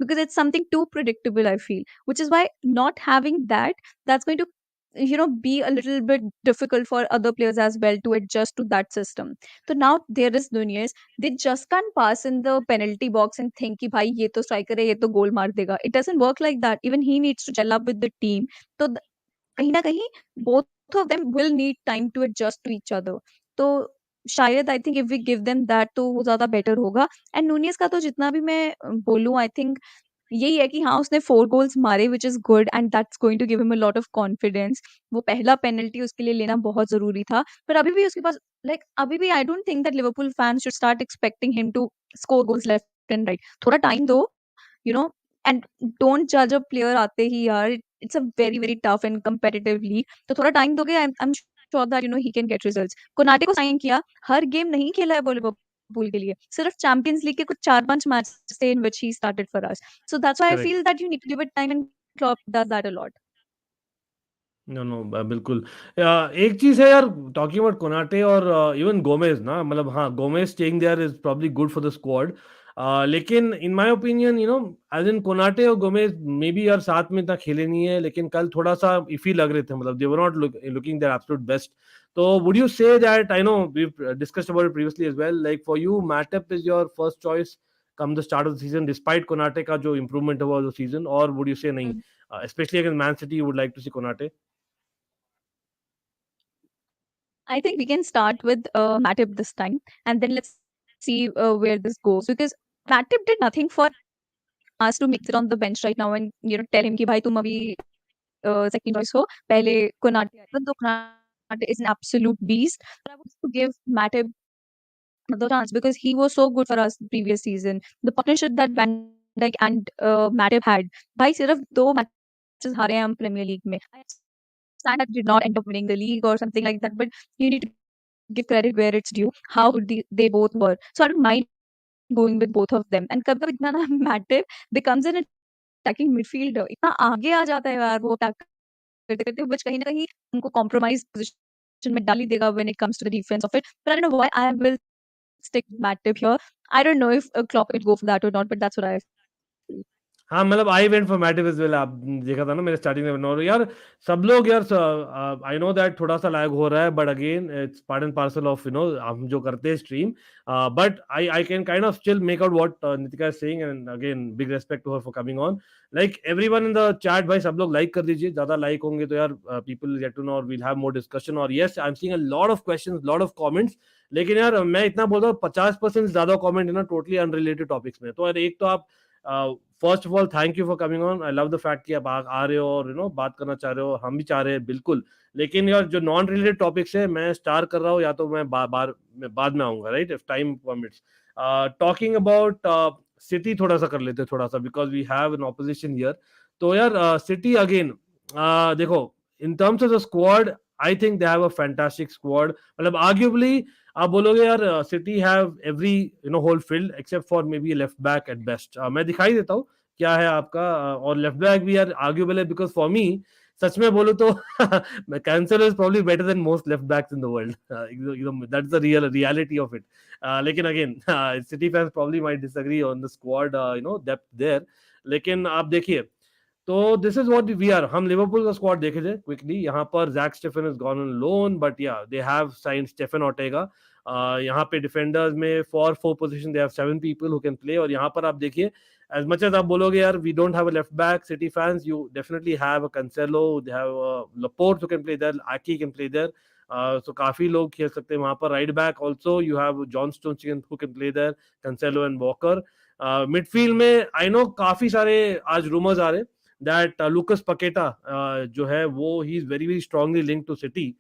S2: because it's something too predictable, I feel, which is why not having that, that's going to, you know, be a little bit difficult for other players as well to adjust to that system. So now there is Nunez. They just can't pass in the penalty box and think कि भाई ये तो striker है, ये तो goal मार देगा. It doesn't work like that. Even he needs to gel up with the team. तो कहीं न कहीं both of them will need time to adjust to each other. तो शायद I think if we give them that तो वो ज़्यादा better होगा. एंड नूनियस का तो जितना भी मैं बोलूँ, आई थिंक यही है कि हाँ, उसने 4 गोल्स मारे, which is good and that's going to give him a lot of confidence. वो पहला पेनल्टी उसके लिए लेना बहुत ज़रूरी था. पर अभी भी उसके पास, लाइक अभी भी I don't think that Liverpool fans should start expecting him to score goals left and right. थोड़ा टाइम दो, you know, and don't judge a player आते ही यार. It's a very very tough and competitive league. तो थोड़ा time दोगे, I'm sure that you know he can get results. Konate को sign किया, हर game नहीं खेला है वो लिवरपूल के लिए, सिर्फ चैंपियंस लीग के कुछ 4-5 मैच थे in which he started for us. So that's why I
S1: Correct.
S2: feel that you need to give it time, and Klopp does that a lot.
S1: No no बिल्कुल. एक चीज है यार, टॉकिंग अबाउट कोनाटे और even Gomez ना, मतलब हाँ, Gomez staying there is probably good for the squad. लेकिन in my opinion, you know, as in Konate और गोमेज मे बी यार साथ में इतना खेले नहीं है, लेकिन कल थोड़ा सा इफी लग रहे थे. मतलब they were not looking there absolute best. तो would you say that, I know we discussed about it previously as well, like for you Matip is your first choice come the start of the season despite Konate का जो improvement हुआ the season, और would you say नहीं,
S2: Mm.
S1: Specially against Man City, you would like to see Konate?
S2: I think we can start with Matip this time, and then let's see where this goes, because Matip did nothing for us to make it on the bench right now and you know tell him कि भाई तुम अभी second choice हो, पहले Konate आएगा. तो Konate is an absolute beast. But I would to give Matip another chance because he was so good for us the previous season. The partnership that Van Dijk and Matip had, भाई सिर्फ 2 matches हारे हैं हम Premier League में. I understand that we did not end up winning the league or something like that, but you need to give credit where it's due. How good they both were. So I don't mind going with both of them. And कभी-कभी इतना ना Matip becomes an attacking midfielder. इतना आगे आ जाता है यार वो attack करते-करते, which कहीं न कहीं उनको compromise position में डाल ही देगा when it comes to the defense of it. But I don't know why I will stick with Matip here. I don't know if Klopp would go for that or not, but that's what I feel.
S1: हाँ, मतलब I went for Matip as well. आप देखा था ना मेरे starting में, और यार सब लोग यार, आई नो दैट थोड़ा सा लैग हो रहा है, but again it's part and parcel of, you know, हम जो करते हैं stream. But I can kind of still make out what Nitika is saying, and again big respect to her for coming on. Like everyone in the chat, भाई सब लोग like कर दीजिए, ज्यादा लाइक होंगे तो यार people will get to know और वील हैव मोर डिस्कशन. और yes, I am seeing a lot of questions, lot of comments. लेकिन यार मैं इतना बोल रहा हूँ, 50% ज्यादा कमेंट है ना टोटली अनरिलेटेड टॉपिक्स में. तो यार एक तो आप, first of all thank you for coming on. I love the fact कि आप आ रहे हो और यू नो बात करना चाह रहे हो, हम भी चाह रहे हैं बिल्कुल. लेकिन यार जो नॉन रिलेटेड टॉपिक्स है मैं स्टार कर रहा हूँ, या तो मैं बाद में आऊंगा, right, if time permits. Talking about City थोड़ा सा कर लेते हैं, थोड़ा सा, because we have an opposition here. तो यार सिटी अगेन, देखो, in terms of the squad, I think they have a fantastic squad. मतलब आर्ग्यूबली आप बोलोगे यार City have every, you know, whole field except for maybe left back at best. मैं दिखाई देता हूँ क्या है आपका, और लेफ्ट बैक भी यार आर्ग्यूबल है, बिकॉज फॉर मी, सच में बोलूं तो Cancelo is probably better than most left backs in the world. That's the reality of it. लेकिन again City fans probably might disagree on the squad, you know, depth there. लेकिन आप देखिए, तो this is what we are. हम Liverpool का squad देखे थे quickly. यहाँ पर Jack Steffen is gone on loan, but या they have signed Stefan Ortega. यहाँ पे डिफेंडर्स में for 4 position they have 7 people who can play. और यहाँ पर आप देखिए, as much as आप बोलोगे यार we don't have a left back, City fans, you definitely have a Cancelo, they have Laporte who can play there, Aki can play there. So काफी लोग खेल सकते हैं वहां पर. Right back also you have John stones who can play there, Cancelo and Walker. Midfield में I know काफी सारे आज रूमर्स आ रहे दैट लुकस पकेटा जो है वो ही is very very strongly link to City.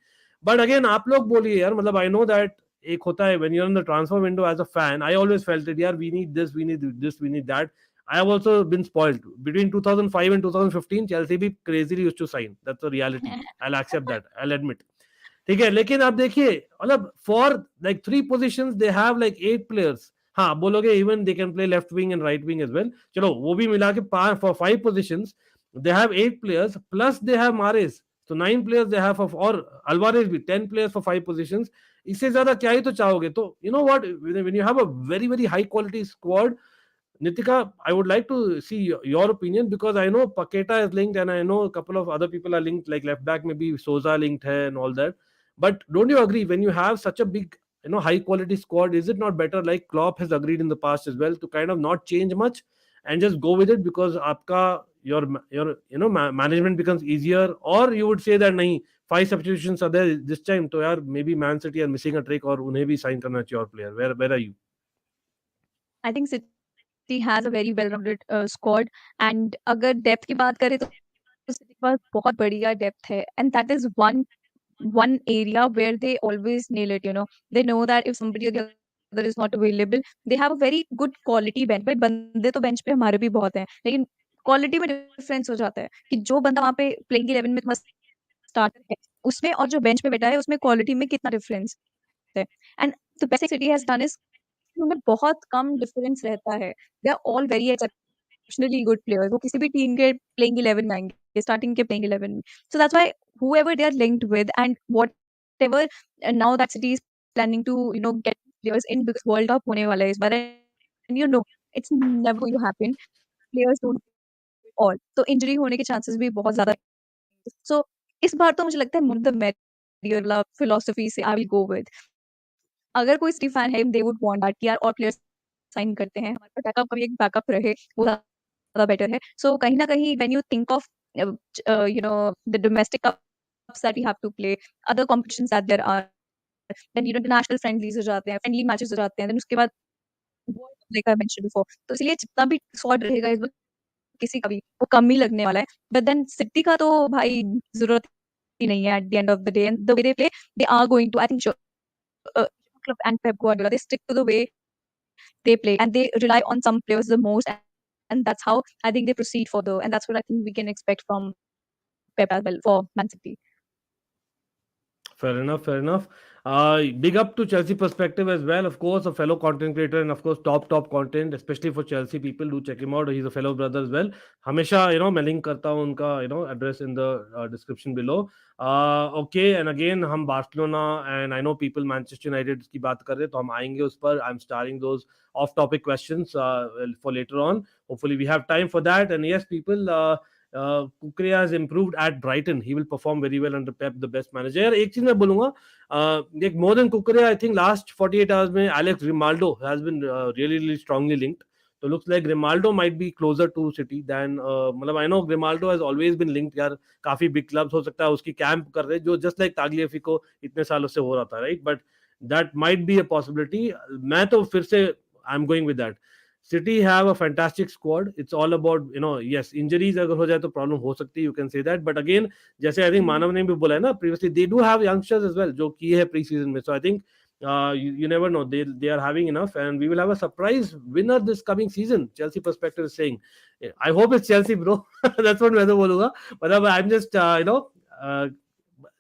S1: But again आप लोग बोलिए यार, मतलब आई नो दैट एक होता है when you are in the transfer window as a fan. I always felt it यार, we need this, we need this, we need that. I have also been spoiled. Between 2005 and 2015, Chelsea भी crazily used to sign. That's a reality. I'll accept that. I'll admit. ठीक है, लेकिन आप देखिए मतलब for like 3 positions they have like 8 players. हाँ बोलोगे even they can play left wing and right wing as well. चलो वो भी मिला के for 5 positions they have 8 players plus they have Mahrez. तो 9 प्लेयर्स दे हैव और अल्वारेज भी 10 प्लेयर्स फॉर 5 पोजीशंस. इससे ज्यादा क्या ही तो चाहोगे. तो you know what, when you have a very very high quality squad, Nitika, I would like to see your opinion because I know Paketa is linked and I know a couple of other people are linked, like left back maybe Souza linked hai and all that. But don't you agree when you have such a big, high quality squad, is it not better, like Klopp has agreed in the past as well, to kind of not change much and just go with it because aapka your management becomes easier? Or you would say that nahi, 5 substitutions are there this time, so yaar maybe Man City are missing a trick or unhe bhi sign karna chahiye your player. Where are you?
S2: I think City has a very well-rounded squad, and अगर depth की बात करें तो city के पास बहुत बढ़िया depth है, and that is one area where they always nail it. They know that if somebody or the other is not available, they have a very good quality bench. भाई बंदे तो बेंच पे हमारे भी बहुत हैं, लेकिन क्वालिटी में डिफरेंस हो जाता है कि जो बंदा वहाँ पे प्लेइंग 11 में तुम्हारा स्टार्टर है उसमें और जो बेंच पे बैठा है उसमें क्वालिटी में कितना डिफरेंस है. And the best City has done is उनमें बहुत कम डिफरेंस रहता है. They are all very exceptionally good players. वो किसी भी टीम के प्लेइंग 11 में आएंगे, स्टार्टिंग के प्लेइंग 11 में. So that's why whoever they are linked with and whatever now that City is planning to get players in because World Cup होने वाला है इस बार, and it's never going to happen. Players don't all, तो injury होने के chances भी बहुत ज्यादा. So इस बार तो मुझे लगता है more the merrier वाला philosophy से I will go with. अगर कोई सिटी फैन है दे वुड वांट दैट कि यार और प्लेयर्स साइन करते हैं, हमारे पास बैकअप का भी एक बैकअप रहे, वो ज़्यादा बेटर है. सो कहीं न कहीं when you think of the domestic cups that we have to play, other competitions that there are, then international friendlies हो जाते हैं, फ्रेंडली मैचेस हो जाते हैं, देन उसके बाद world cup like I mentioned before. तो इसलिए जितना भी स्क्वाड रहेगा इस बार किसी का भी वो कम ही लगने वाला है. बट देन सिटी का तो भाई ज़रूरत ही नहीं है at the end of the day. And the way they play, they are going to I think Klopp and Pep Guardiola, they stick to the way they play and they rely on some players the most, and that's how I think they proceed further, and that's what I think we can expect from Pep as well for Man City.
S1: Fair enough, fair enough. Big up to Chelsea perspective as well. Of course, a fellow content creator and of course top content, especially for Chelsea people. Do check him out. He's a fellow brother as well. हमेशा मैं link करता हूँ उनका address in the description below. Okay, and again हम Barcelona and I know people Manchester United की बात कर रहे हैं तो हम आएंगे उस पर. I'm starting those off-topic questions for later on. Hopefully we have time for that. And yes, people. Kukurea has improved at Brighton. He will perform very well under Pep, the best manager. यार एक चीज मैं बोलूंगा, more than Kukurea, I think last 48 hours में Alex Grimaldo has been really strongly linked. So looks like Grimaldo might be closer to City than मतलब I know Grimaldo has always been linked यार काफी big clubs. हो सकता है उसकी camp कर रहे जो just like Tagliafico इतने सालों से हो रहा था, right? But that might be a possibility. मैं तो फिर से I'm going with that. City have a fantastic squad. It's all about yes, injuries अगर हो जाए तो problem हो सकती है, you can say that. But again, जैसे I think मानव ने भी बोला है ना previously, they do have youngsters as well जो किए है pre-season में. So I think you never know, they are having enough and we will have a surprise winner this coming season. Chelsea perspective is saying, I hope it's Chelsea, bro. That's what मैं तो बोलूँगा. मतलब I'm just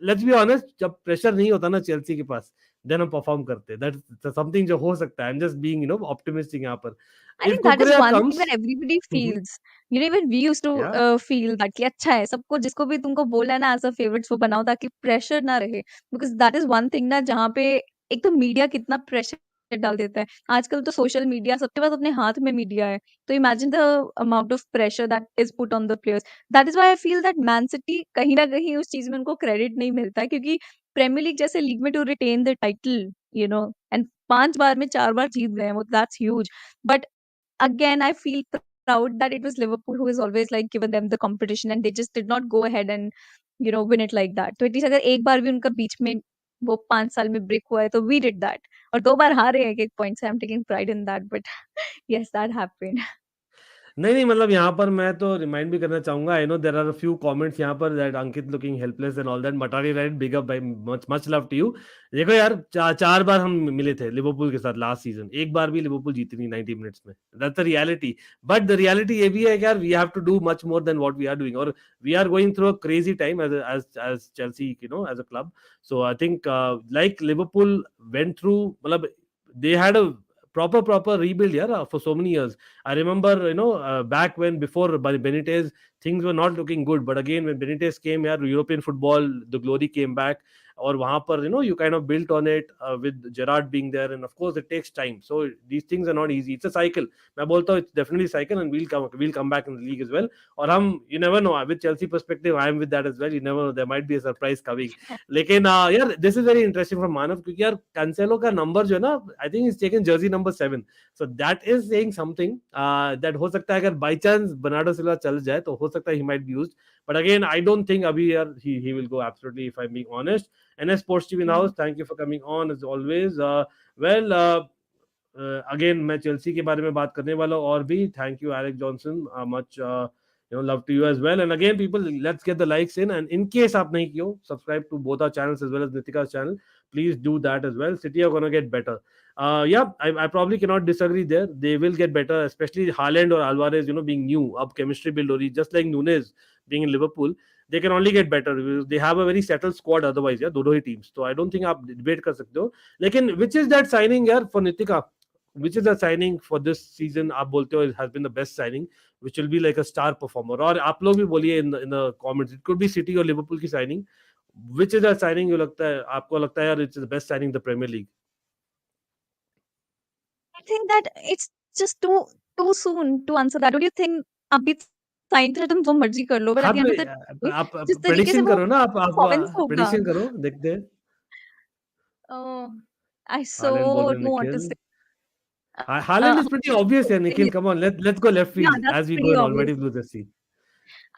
S1: let's be honest, जब pressure नहीं होता ना Chelsea के पास, then हम perform करते हैं. That's something जो हो सकता है. I'm just being optimistic यहाँ पर.
S2: I
S1: If
S2: think that is
S1: Kukurea
S2: one thing
S1: comes,
S2: that everybody
S1: Mhm.
S2: feels. Even we used to
S1: Yeah,
S2: feel that कि अच्छा है सबको, जिसको भी तुमको बोला है ना एज अ फेवरेट्स वो बनाओ ताकि प्रेशर ना रहे, because that is one thing ना जहाँ पे एक तो मीडिया कितना प्रेशर डाल देता है. आजकल तो सोशल मीडिया सबके पास अपने हाथ में मीडिया है, तो imagine the amount of pressure that is put on the players. That is why I feel that man city कहीं ना कहीं उस चीज में उनको क्रेडिट नहीं मिलता है, क्योंकि प्रीमियर लीग जैसे लीग में to retain the title and 5 बार में 4 बार जीत गए हैं वो, that's huge. But again, I feel proud that it was Liverpool who has always like given them the competition and they just did not go ahead and win it like that. तो at least अगर एक बार भी उनका बीच में वो 5 साल में break हुआ है तो वी डिड दैट और 2 बार हारे हैं एक-एक पॉइंट से I am taking pride in that but yes that happened.
S1: नहीं, नहीं मतलब यहाँ पर मैं तो रिमाइंड भी करना चाहूँगा I know there are a few comments यहाँ पर that Ankit looking helpless and all that मटारी राइट बिग अप भाई much much love to you. देखो यार 4 बार हम मिले थे लिवरपूल के साथ लास्ट सीज़न, एक बार भी लिवरपूल जीती नहीं 90 मिनट्स में। That's the reality. But the reality ये भी है कि यार we have to do much more than what we are doing और we are going through a crazy time as Chelsea you know as a club. So I think like Liverpool went through मतलब they had a proper rebuild yeah for so many years. I remember, you know, back when before Benitez, things were not looking good. But again, when Benitez came here, European football, the glory came back. Or वहाँ पर, you know, you kind of built on it with Gerrard being there, and of course it takes time. So these things are not easy. It's a cycle. मैं बोलता हूँ it's definitely a cycle, and we'll come back in the league as well. और हम you never know with Chelsea perspective, I am with that as well. You never know, there might be a surprise coming. लेकिन यार this is very interesting from मानव क्योंकि यार Cancelo का number जो है ना, I think he's taken jersey number 7. So that is saying something that हो सकता है अगर by chance बर्नार्डो सिल्वा चल जाए तो हो सकता है he might be used. But again, I don't think अभी यार he will go absolutely if I'm being honest. NS Sports TV in the house, thank you for coming on as always. Well, again मैं Chelsea के बारे में बात करने वाला हूँ और भी thank you Eric Johnson much you know love to you as well and again people let's get the likes in and in case aap nahi kiyo subscribe to both our channels as well as Nitika's channel please do that as well. City are going to get better. Yeah, I probably cannot disagree there. They will get better, especially Haaland or Alvarez, you know, being new up chemistry build or just like Nunez being in Liverpool. They can only get better. They have a very settled squad otherwise, yeah, दोनों ही teams. So I don't think आप debate कर सकते हो. लेकिन which is that signing यार for Nitika? Which is the signing for this season आप बोलते हो it has been the best signing which will be like a star performer और आप लोग भी बोलिए in the comments it could be City or Liverpool की signing which is that signing you लगता है आपको लगता है यार it's the best signing in the Premier League.
S2: I think that it's just too soon to answer that. Don't you think अभी sign तो तुम जो मर्जी कर लो, but
S1: हाँ
S2: at the end of the day,
S1: आप
S2: जिस तरीके से
S1: प्रेडिक्शन
S2: वो
S1: करो ना आप
S2: परफॉर्मेंस होगा,
S1: प्रेडिक्शन करो देखते हैं.
S2: uh, I
S1: हालैंड बोल
S2: so
S1: रहे
S2: don't want to
S1: Nikhil.
S2: say.
S1: Haaland is pretty obvious here Nikhil,
S2: Yeah,
S1: come on let's go left field
S2: that's
S1: as we go
S2: pretty
S1: in
S2: obvious.
S1: Almighty Blues FC.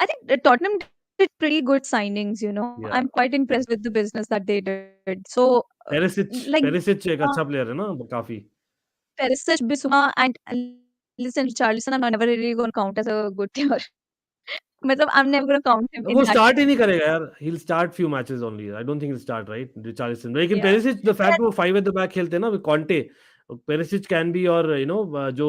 S2: I think Tottenham did pretty good signings. You know,
S1: Yeah,
S2: I'm quite impressed with the business that they did. So, like,
S1: Perisic एक
S2: uh,
S1: अच्छा player है ना काफी.
S2: Perisic, Bissouma, and listen, Richarlison, I'm never really going to count as a good player. मतलब I'm never going to count him
S1: वो
S2: in that
S1: start he
S2: sense.
S1: नहीं करेगा यार. He'll start few matches only. I don't think he'll start right. Richarlison. लेकिन
S2: Yeah.
S1: Perisic the fact वो 5 at the back खेलते हैं ना Conte. Perisic can be or you know जो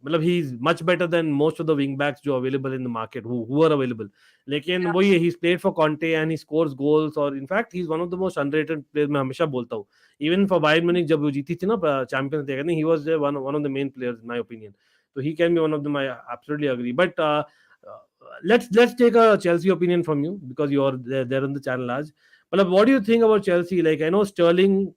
S1: मतलब he's much better than most of the wing backs जो available in the market who are available. लेकिन वही है he's played for Conte and he scores goals और in fact he's one of the most underrated players मैं हमेशा बोलता हूँ. Even for Bayern Munich जब वो जीती थी ना Champions League he was one of the main players in my opinion. So he can be one of them. I absolutely agree. But uh, let's take a Chelsea opinion from you because you're there on the channel as. But what do you think about Chelsea? Like I know Sterling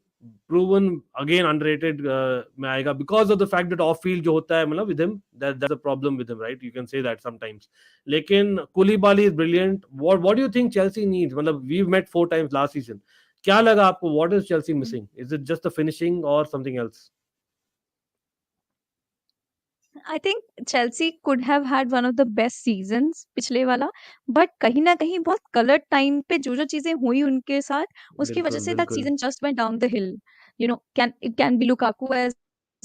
S1: proven again underrated में आएगा because of the fact that off field जो होता है मतलब with him that's a problem with him right you can say that sometimes. लेकिन Koulibaly is brilliant. What do you think Chelsea needs? मतलब we've met 4 times last season. क्या लगा आपको? What is Chelsea missing? Is it just the finishing or something else?
S2: I think Chelsea could have had one of the best seasons पिछले वाला, but कहीं न कहीं बहुत गलत टाइम पे जो-जो चीज़ें हुई उनके साथ, उसकी वजह
S1: बिल्कुल
S2: से that
S1: बिल्कुल.
S2: season just went down the hill. You know, it can be Lukaku as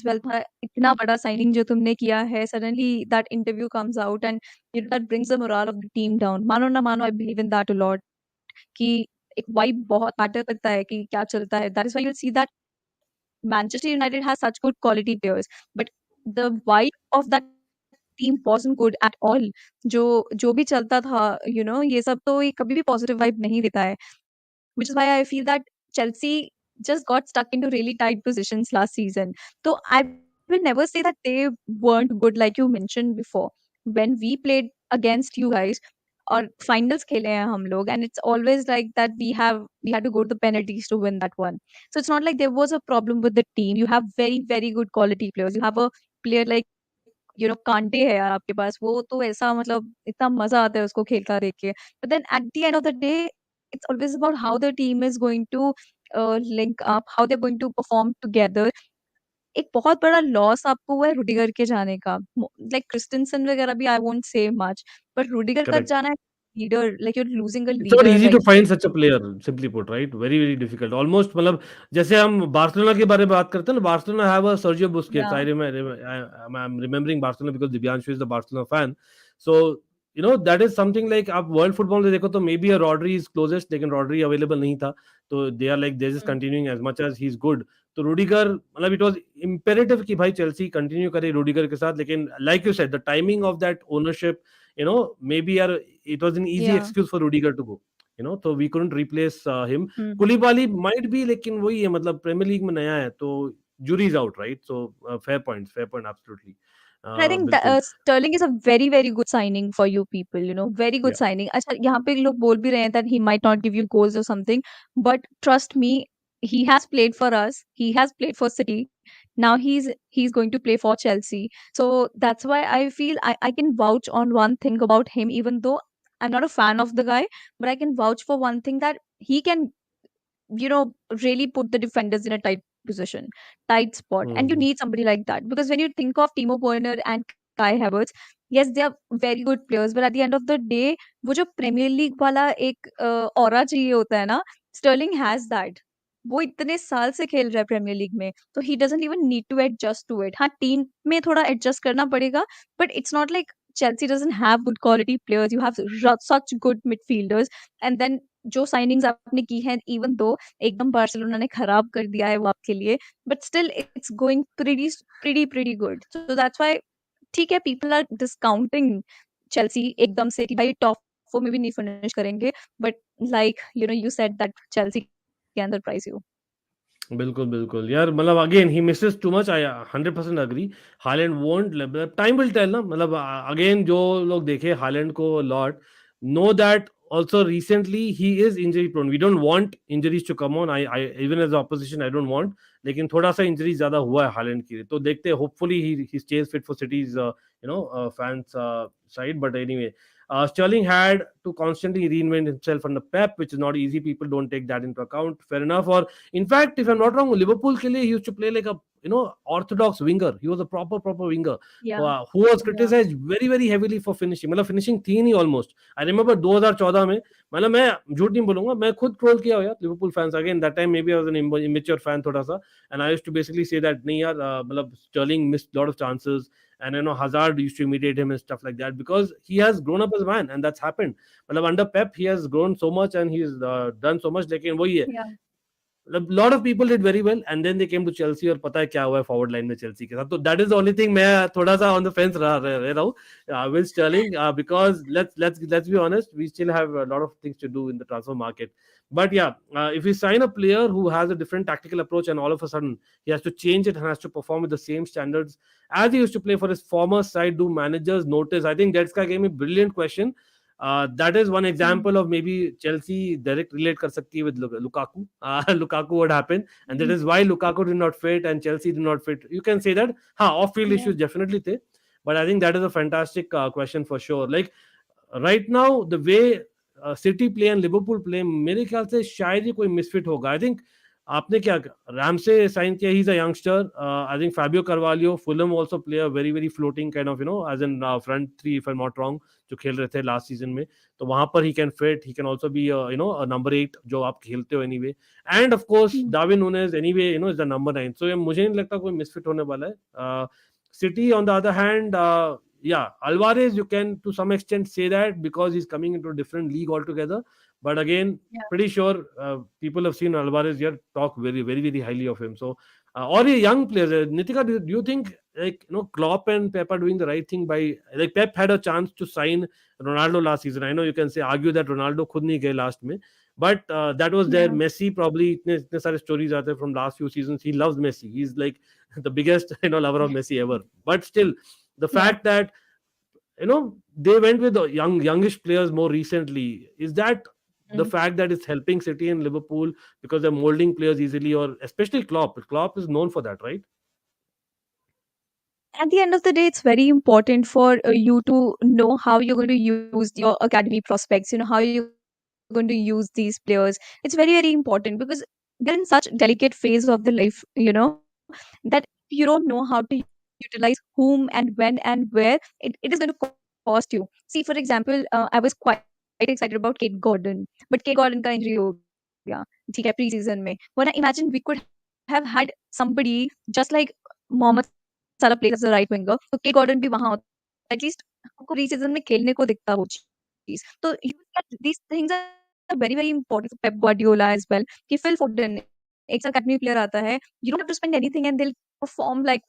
S2: well था, इतना बड़ा साइनिंग जो तुमने किया है, suddenly that interview comes out and you know that brings the morale of the team down. मानो ना मानो, I believe in that a lot कि एक वाइब बहुत मैटर करता है कि क्या चलता है. That is why you'll see that Manchester United has such good quality players, but the vibe of that team wasn't good at all. जो जो भी चलता था, you know, ये सब तो ये कभी भी पॉजिटिव वाइब नहीं देता है. Which is why I feel that Chelsea just got stuck into really tight positions last season. So I will never say that they weren't good like you mentioned before. When we played against you guys और finals खेले हैं हम लोग and it's always like that we had to go to the penalties to win that one. So it's not like there was a problem with the team. You have very good quality players. You have a player like you know कांटे है यार आपके पास वो तो ऐसा मतलब इतना मजा आता है उसको खेलता देख के. But then at the end of the day it's always about how the team is going to link up, how they're going to perform together. एक बहुत बड़ा लॉस आपको हुआ है रुडिगर के जाने का. लाइक क्रिस्टेंसन वगैरह भी I won't say much, but Rudiger का
S1: Correct.
S2: जाना leader, like you're losing a
S1: It's not
S2: leader
S1: easy to
S2: right
S1: find
S2: there.
S1: such a player, simply put, right? Very, very difficult. Almost मतलब जैसे हम Barcelona के बारे में बात करते हैं ना, Barcelona have a Sergio Busquets.
S2: Yeah.
S1: I'm remembering Barcelona because Divyanshu is the Barcelona fan. So that is something like आप world football में देखो तो maybe a Rodri is closest, लेकिन Rodri available नहीं था, तो they are like they're just
S2: Mm.
S1: continuing as much as he's good. तो Rudiger मतलब it was imperative कि भाई चेल्सी कंटिन्यू करे रूडिगर के साथ, लेकिन like you said, the timing of that ownership, maybe it was an easy
S2: Yeah.
S1: excuse for Rudiger to go. So we couldn't replace him.
S2: Mm.
S1: Koulibaly might be, लेकिन वही है मतलब premiere League में नया है तो jury is out, right? So fair point, absolutely.
S2: I think that
S1: बिल्कुल.
S2: Sterling is a very, very good signing for you people, very good
S1: Yeah.
S2: signing. अच्छा, यहाँ पे लोग बोल भी रहे हैं that he might not give you goals or something, but trust me, he has played for us. He has played for City. Now he's going to play for Chelsea. So that's why I feel I can vouch on one thing about him, even though I'm not a fan of the guy, but I can vouch for one thing that he can really put the defenders in a tight position, tight spot. And you
S1: Mhm.
S2: need somebody like that because when you think of Timo Werner and Kai Havertz, yes, they are very good players, but at the end of the day, वो जो premiere league वाला एक aura चाहिए होता है ना, Stirling has that. वो इतने साल से खेल रहा है प्रीमियर लीग में, तो he doesn't even need to adjust to it. हाँ, टीम में थोड़ा एडजस्ट करना पड़ेगा, but it's not like Chelsea doesn't have good quality players. You have such good midfielders, and then जो साइनिंग्स आपने की हैं, इवन दो एकदम बार्सिलोना ने खराब कर दिया है वो आपके लिए, but still it's going pretty good. So that's why ठीक है, पीपल आर डिस्काउंटिंग चेल्सी एकदम से कि भाई टॉप 4 में भी नहीं फिनिश करेंगे, but like you said that Chelsea can surprise you.
S1: बिल्कुल, बिल्कुल। यार मतलब अगेन he misses too much, I 100% agree. Haaland won't, time will tell ना, मतलब अगेन जो लोग देखे हालैंड को lot know that also recently he is injury prone. We don't want injuries to come on. I even as opposition I don't want, लेकिन थोड़ा सा इंजरी ज्यादा हुआ है हालैंड के लिए, तो देखते हैं, hopefully he stays fit for City's fans side. But anyway, Sterling had to constantly reinvent himself under Pep, which is not easy. People don't take that into account. Fair enough. Or in fact, if I'm not wrong, Liverpool ke liye he used to play like a orthodox winger. He was a proper winger
S2: या
S1: who was
S2: या
S1: criticized very very heavily for finishing. मतलब finishing थी नहीं almost. I remember 2014 में, मतलब मैं झूठ नहीं बोलूंगा, मैं खुद ट्रोल किया हो यार Liverpool fans. Again that time maybe I was an immature fan थोड़ा सा, and I used to basically say that नहीं यार, मतलब Sterling missed lot of chances, and Hazard used to imitate him and stuff like that, because he has grown up as a man, and that's happened. मतलब under Pep he has grown so much and he's done so much, लेकिन वही है,
S2: या
S1: lot of people did very well and then they came to Chelsea, और पता है क्या हुआ है फॉरवर्ड लाइन में चेल्सी के साथ. तो that is the only thing, मैं थोड़ा सा ऑन द फेंस रह रहा हूँ with Sterling, because let's be honest, we still have a lot of things to do in the transfer market. But yeah, if we sign a player who has a different tactical approach and all of a sudden he has to change it and has to perform with the same standards as he used to play for his former side, do managers notice? I think that's gave me a brilliant question. That is one example of maybe Chelsea direct relate kar sakti hai with Lukaku. Lukaku what happened, and that is why Lukaku did not fit and Chelsea did not fit. You can say that. Off field issues definitely the, but I think that is a fantastic question for sure. Like right now, the way city play and Liverpool play, मेरे ख्याल से शायद ही कोई misfit होगा. I think आपने क्या Ramsey sign किया, he is a youngster. I think Fabio Carvalho Fulham also play a very very floating kind of edge in front three, if I am not wrong, जो खेल रहे थे last season में, तो वहां पर he can fit. He can also be number 8 जो आप खेलते हो anyway. And of course Darwin Nunez anyway is the number 9. सो मुझे नहीं लगता कोई मिसफिट होने वाला है. City on the other hand, yeah, Alvarez, you can to some extent say that because he's coming into a different league altogether. But again, pretty sure people have seen Alvarez here talk very, very, very highly of him. So, or a young players, Nitika, do you think like Klopp and Pep are doing the right thing by, like, Pep had a chance to sign Ronaldo last season. I know you can say argue that Ronaldo could not get last में, but that was there.
S2: या
S1: Messi probably इतने सारे stories आते हैं from last few seasons. He loves Messi. He's like the biggest lover of Messi ever. But still, the
S2: या
S1: fact that they went with the youngish players more recently, is that the fact that it's helping City and Liverpool because they're molding players easily, or especially Klopp is known for that, right?
S2: at the end of the day, it's very important for you to know how you're going to use your academy prospects, how you're going to use these players. It's very, very important because they're in such delicate phase of the life, that you don't know how to utilize whom and when and where, it is going to cost you. See, for example, I was quite young excited about Kate Gordon, but Kate Gordon का injury हो गया, ठीक है, pre-season में. वरना imagine we could have had somebody just like Mohamed Salah plays as a right winger, तो Kate Gordon भी वहाँ होता. At least हमको प्री-सीज़न में खेलने को दिखता वो चीज़. तो you these things are very, very important for Pep Guardiola as well. कि Phil Foden एक academy player आता है, you don't have to spend anything and they'll perform like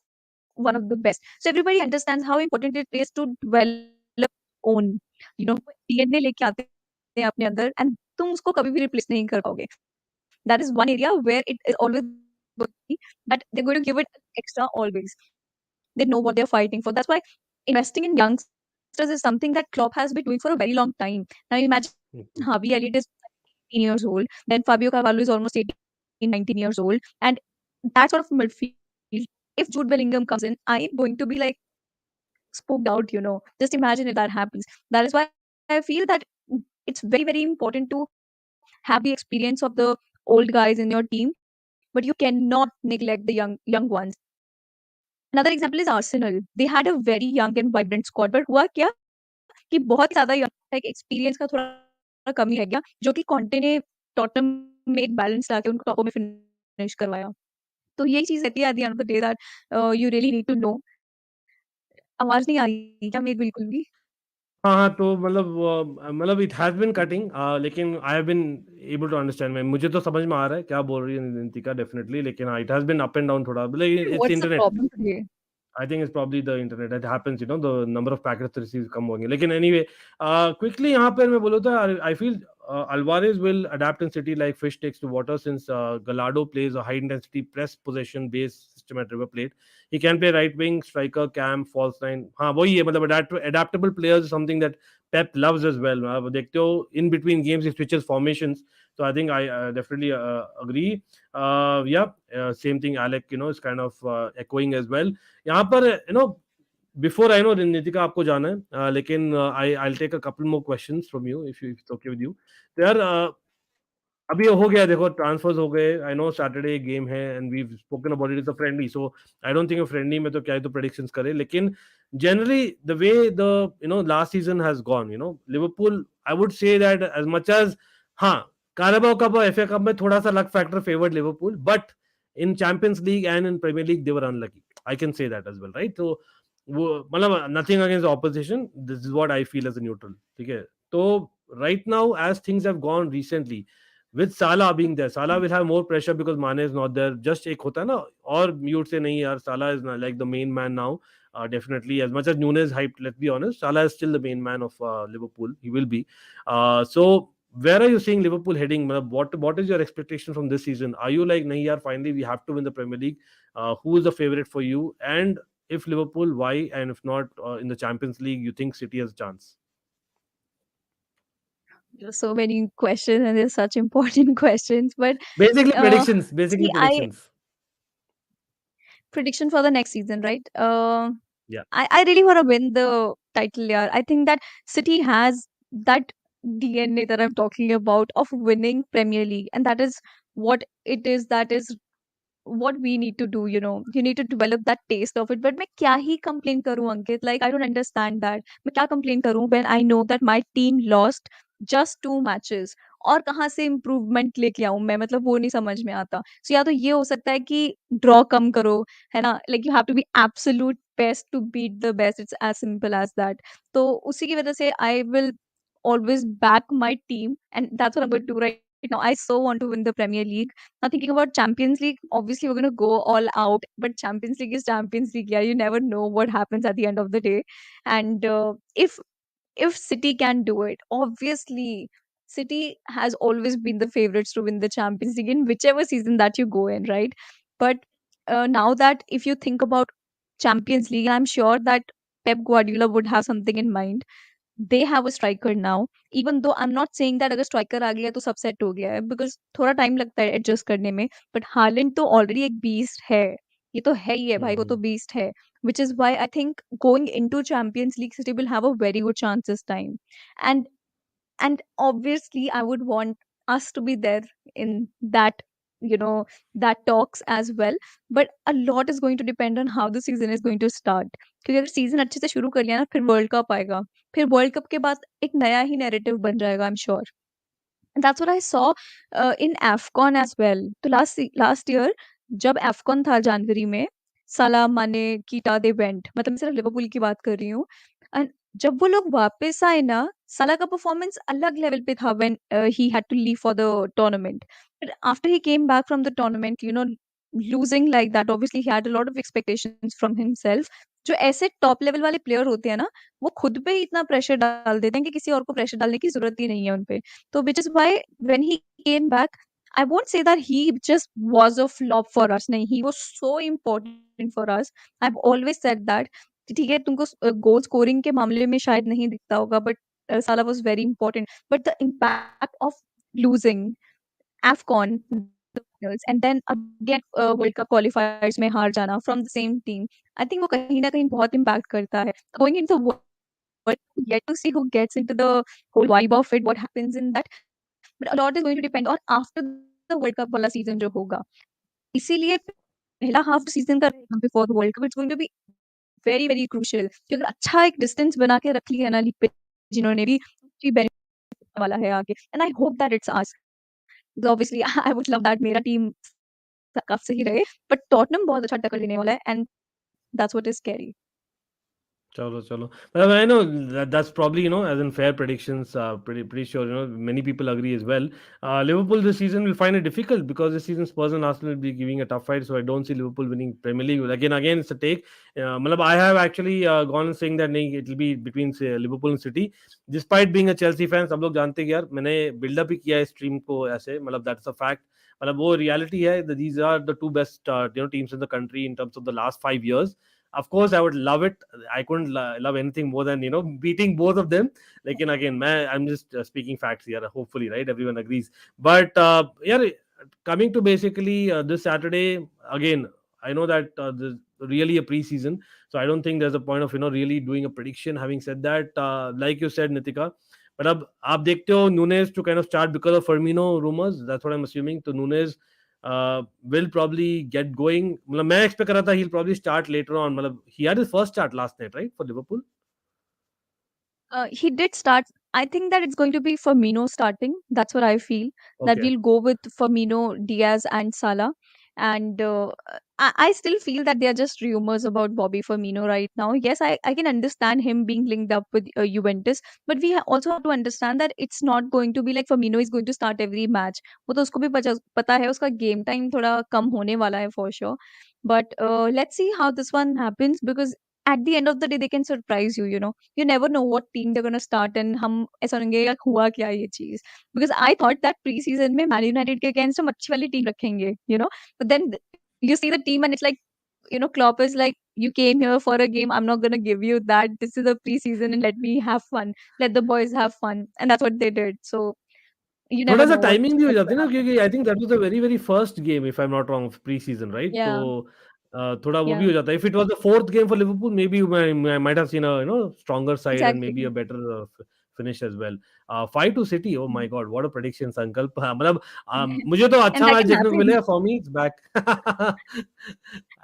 S2: one of the best. So everybody understands how important it is to develop own, you know, DNA लेके आते हैं अपने अंदर and तुम उसको कभी भी रिप्लेस नहीं कर पाओगे. That is one area where it is always going to be that they're going to give it extra always. They know what they're fighting for. That's why investing in youngsters is something that Klopp has been doing for a very long time. Now imagine Harvey Elliott is
S1: Mhm.
S2: 18 years old, then Fabio Carvalho is almost 18, 19 years old, and that sort of midfield, if Jude Bellingham comes in, I'm going to be like spooked out, Just imagine if that happens. That is why I feel that it's very, very important to have the experience of the old guys in your team, but you cannot neglect the young ones. Another example is Arsenal. They had a very young and vibrant squad, but हुआ क्या कि बहुत ही ज़्यादा young like experience का थोड़ा कमी रह गया, जो कि कॉन्टे ने टॉटनहम में एक बैलेंस लाके उनको टॉपों में फिनिश करवाया. तो यही चीज़ रहती है at the end of the day that you really need to know. आवाज़ नहीं आ रही क्या मेरी बिल्कुल भी?
S1: हाँ, हाँ, तो मतलब इट हैज़ बीन कटिंग लेकिन I have been able to understand मैं मुझे तो समझ में आ रहा है क्या बोल रही है नितिका डेफिनिटली लेकिन हाँ, it has been up and down थोड़ा मतलब it's
S2: What's the
S1: internet.
S2: problem today?
S1: I think it's probably the internet. It happens, the number of packets received कम होंगे. लेकिन anyway, quickly यहाँ पर मैं बोलूँ तो I feel Alvarez will adapt in City like fish takes to water since Gallardo plays a high intensity press possession based system at River Plate. He can play right wing, striker, cam, false nine. हाँ वही है मतलब adaptable players is something that Pep loves as well. आप देखते हो in between games he switches formations. So I think I definitely agree. Yeah, same thing. Alec, is kind of echoing as well. यहाँ पर before I know Nitika आपको जाना है लेकिन I take a couple more questions from you if it's okay with you. तो यार अभी हो गया देखो ट्रांसफर्स हो गए. आई नो सैटरडे गेम है and we spoken about it. Is a friendly so I don't think friendly में तो क्या है तो प्रेडिक्शंस करे लेकिन generally the way the last season has gone Liverpool I would say that as much as हाँ Carabao Cup और FA Cup में थोड़ा सा luck factor favoured Liverpool but in Champions League and in Premier League they were unlucky. I can say that as well, right? So वो मतलब nothing against the opposition. This is what I feel as a neutral. ठीक है. तो right now as things have gone recently with Salah being there, Salah will have more pressure because Mane is not there. Just एक होता है ना और you would say नहीं यार Salah is not like the main man now. Definitely as much as Nunez hyped, let's be honest, Salah is still the main man of Liverpool. He will be. So where are you seeing Liverpool heading? What is your expectation from this season? Are you like, nahi yaar, finally we have to win the Premier League? Who is the favorite for you? And if Liverpool, why? And if not in the Champions League, you think City has a chance?
S2: There's so many questions and they're such important questions. But
S1: Basically
S2: uh,
S1: predictions. Basically
S2: see, I
S1: predictions.
S2: prediction for the next season, right?
S1: Yeah.
S2: I really want to win the title. Yeah, I think that City has that DNA that I'm talking about of winning Premier League, and that is what it is. That is what we need to do. You need to develop that taste of it. But मैं क्या ही complain करूँ, Ankit? Like I don't understand that. मैं क्या complain करूँ when I know that my team lost just 2 matches और कहाँ से improvement लेके आऊँ मैं मतलब वो नहीं समझ में आता. So या तो ये हो सकता है कि draw कम करो, है ना? Like you have to be absolute best to beat the best. It's as simple as that. तो उसी की वजह से I will always back my team, and that's what I'm going to do right now. I so want to win the Premier League. Now thinking about Champions League, obviously we're gonna go all out, but Champions League is Champions League. Yeah, you never know what happens at the end of the day. And if City can do it, obviously City has always been the favorites to win the Champions League in whichever season that you go in, right? But now that if you think about Champions League, I'm sure that Pep Guardiola would have something in mind. They have a striker now, even though I'm not saying that अगर striker आ गया तो सब set हो गया है, because थोड़ा time लगता है adjust करने में. But Haaland तो already एक beast है. ये तो है ही है भाई, वो तो
S1: Mhm.
S2: beast है. Which is why I think going into Champions League, City will have a very good chance this time. And and obviously I would want us to be there in that that talks as well. But a lot is going to depend on how the season is going to start. क्योंकि अगर season अच्छे से शुरू कर लिया ना, फिर world cup आएगा, फिर वर्ल्ड कप के बाद एक नया ही नैरेटिव बन जाएगा, I am sure. And that's what I saw in AFCON as well. तो last year जब AFCON था जनवरी में, साला माने कीटा दे वेंट, मतलब मैं सिर्फ लिवरपूल की बात कर रही हूँ. एंड जब वो लोग वापस आए ना, साला का परफॉर्मेंस अलग लेवल पे था when he had to leave for the tournament. But after he came back from the tournament, losing like that, obviously he had a lot of expectations from himself. जो ऐसे टॉप लेवल वाले player होते हैं ना, वो खुद पे ही इतना प्रेशर डाल देते हैं कि किसी और को प्रेशर डालने की जरूरत ही नहीं है उनपे. So which is why when he came back, I won't say that he just was a flop for us. No, he was so important for us. I've always said that. ठीक है, तुमको goal scoring के मामले में शायद नहीं दिखता होगा, but Salah was very important. But the impact of losing AFCON, the finals, and then again World Cup qualifiers में हार जाना from the same team, I think वो कहीं ना कहीं बहुत impact करता है. Going into the World, yet to see who gets into the whole vibe of it, what happens in that. But a lot is going to depend on after the World Cup वाला season जो होगा. इसीलिए पहला half season का रहेगा before the World Cup, it's going to be very very crucial. कि अगर अच्छा एक distance बना के रख लिया ना लीग पे जिन्होंने भी benefit वाला है आगे. And I hope that it's us. Because obviously I would love that मेरा team कप से ही रहे. But Tottenham बहुत अच्छा टक्कर देने वाला है, and that's what is scary.
S1: Chalo. But I know that's probably, as in fair predictions, pretty sure, many people agree as well. Liverpool this season will find it difficult because this season Spurs and Arsenal will be giving a tough fight. So I don't see Liverpool winning Premier League. Again, it's a take. Matlab, I have actually gone and saying that it will be between say, Liverpool and City. Despite being a Chelsea fan, सब लोग जानते हैं यार, मैंने build up ही किया है stream को ऐसे. मतलब that's a fact. मतलब वो reality है. These are the two best teams in the country in terms of the last 5 years. Of course, I would love it. I couldn't love anything more than beating both of them. Like, and again, I'm just speaking facts here. Hopefully, right? Everyone agrees. But yeah, coming to basically this Saturday again, I know that this really a preseason, so I don't think there's a point of really doing a prediction. Having said that, like you said, Nitika. But अब आप देखते हो Nunez to kind of start because of Firmino rumors. That's what I'm assuming. So Nunez will probably get going. मतलब मैं expect कर रहा था he'll probably start later on. मतलब he had his first start last night, right, for Liverpool?
S2: He did start. I think that it's going to be Firmino starting. That's what I feel. That
S1: Okay.
S2: we'll go with Firmino, Diaz, and Salah. And I still feel that they are just rumors about Bobby Firmino right now. Yes, I can understand him being linked up with Juventus, but we also have to understand that it's not going to be like Firmino is going to start every match. वो तो उसको भी पता है उसका game time थोड़ा कम होने वाला है for sure. But let's see how this one happens, because at the end of the day they can surprise you. You never know what team they're going to start, and हम ऐसा होंगे यार हुआ क्या ये चीज. Because I thought that preseason में Man United के against हम अच्छी वाली team रखेंगे, but then you see the team and it's like, Klopp is like, you came here for a game, I'm not going to give you that. This is a preseason and let me have fun, let the boys have fun, and that's what they did. So you
S1: थोड़ा
S2: never
S1: सा
S2: know
S1: timing भी हो
S2: what's
S1: जाती
S2: going
S1: है
S2: to
S1: ना,
S2: happen.
S1: क्योंकि I think that was the very very first game if I am not wrong of pre season, right? तो
S2: Yeah,
S1: थोड़ा वो भी
S2: yeah,
S1: हो जाता है. If it was the fourth game for Liverpool maybe I might have seen a stronger side and maybe
S2: exactly.
S1: A better finish as well. 5 to City. Oh my god, what a prediction Sankalp. मतलब मुझे तो
S2: And
S1: अच्छा
S2: that
S1: match
S2: can
S1: देखने को
S2: happen.
S1: मिलेगा. For me it's back.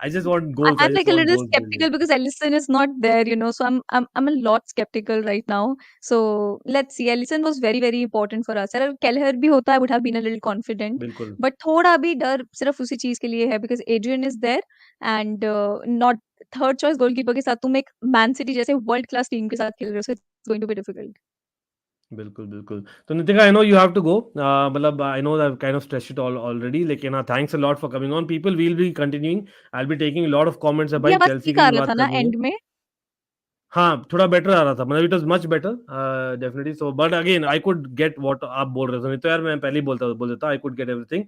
S1: I just want goals.
S2: I'm
S1: I
S2: like
S1: just
S2: a
S1: want
S2: little
S1: goals.
S2: skeptical because Ellison is not there, so I'm a lot skeptical right now. So let's see. Ellison was very very important for us. अगर Kelleher भी होता, I would have been a little confident.
S1: बिल्कुल.
S2: But थोड़ा भी डर सिर्फ उसी चीज के लिए है, because Adrian is there and not third choice goalkeeper के साथ तुम एक Man City जैसे world class team के साथ खेल रहे हो, so it's going to be difficult.
S1: बिल्कुल, बिल्कुल. तो Nitika, I know you have to go. मतलब I know I kind of stressed it all already, लेकिन thanks a lot for coming on. People will be continuing. I will be taking lot of comments है
S2: अभी
S1: भाई,
S2: आवाज
S1: Chelsea
S2: ठीक
S1: की
S2: आ
S1: भी
S2: रहा
S1: बात
S2: था ना
S1: करनी है.
S2: एंड में?
S1: हाँ, थोड़ा बेटर आ रहा था. मतलब it was much better definitely. So but again I could get what आप बोल रहे थे. नहीं तो यार मैं पहले ही बोल देता. I could get everything.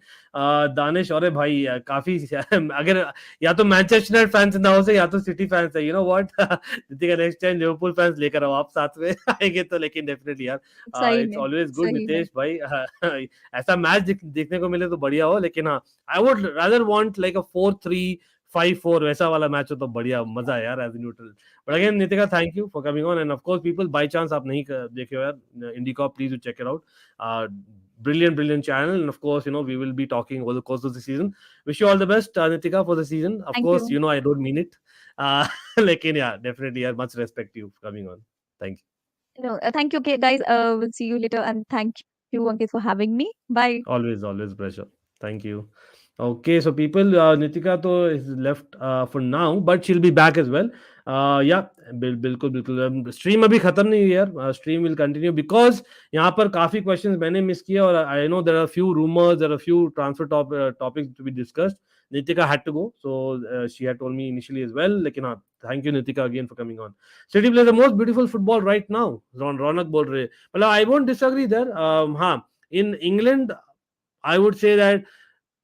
S1: Danish, अरे भाई काफ़ी अगर या तो Manchester United fans in the house है या तो सिटी फैंस है. You know what? Nitika, next time Liverpool fans लेकर आओ आप साथ में. आएंगे तो. लेकिन डेफिनिटली यार
S2: सही
S1: इट्स
S2: में,
S1: ऑलवेज गुड
S2: सही में.
S1: नितेश भाई. ऐसा मैच देखने को मिले तो बढ़िया हो. लेकिन हाँ, I would rather want like अ 4-3 5-4 वैसा वाला मैच हो तो बढ़िया मजा है यार as neutral. But again, Nitika, thank you for coming on. And of course, people, by chance, आप नहीं देखे हो यार, IndyCop, please do check it out. brilliant channel, and of course, we will be talking over the course of the season. Wish you all the best, Nitika, for the season. Of
S2: Thank
S1: course,
S2: you.
S1: I don't mean it. Like, yeah, definitely, I much respect you for coming on. Thank you.
S2: No, thank you. Okay, guys. We'll see you later. And thank you, Ankit, for having me. Bye.
S1: Always pleasure. Thank you. Okay, so people, Nitika to is left for now, but she'll be back as well. Yeah, बिल्कुल बिल्कुल stream अभी खत्म नहीं हुई यार. Stream will continue because यहाँ पर काफी क्वेश्चंस मैंने मिस किए और I know there are few rumours, there are few transfer topics to be discussed. Nitika had to go, so she had told me initially as well. लेकिन हाँ, thank you Nitika again for coming on. City plays the most beautiful football right now. रौनक बोल रहे. मतलब I won't disagree there. हाँ, in England I would say that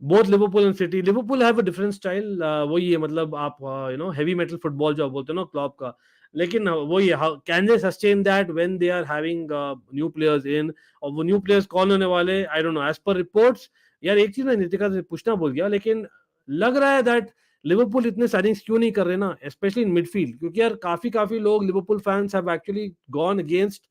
S1: both Liverpool and City. Liverpool have a different style. वही है मतलब आप heavy metal football जो आप बोलते हो ना क्लब का. लेकिन वही है, can they sustain that when they are having new players in, और वो new players कौन होने वाले, I don't know. As per reports, यार एक चीज मैं नितिका से पूछना भूल गया, लेकिन लग रहा है that लिवरपूल इतने साइनिंग्स क्यों नहीं कर रहे ना, स्पेशली इन मिडफील्ड, क्योंकि यार काफी काफी लोग Liverpool fans have actually gone against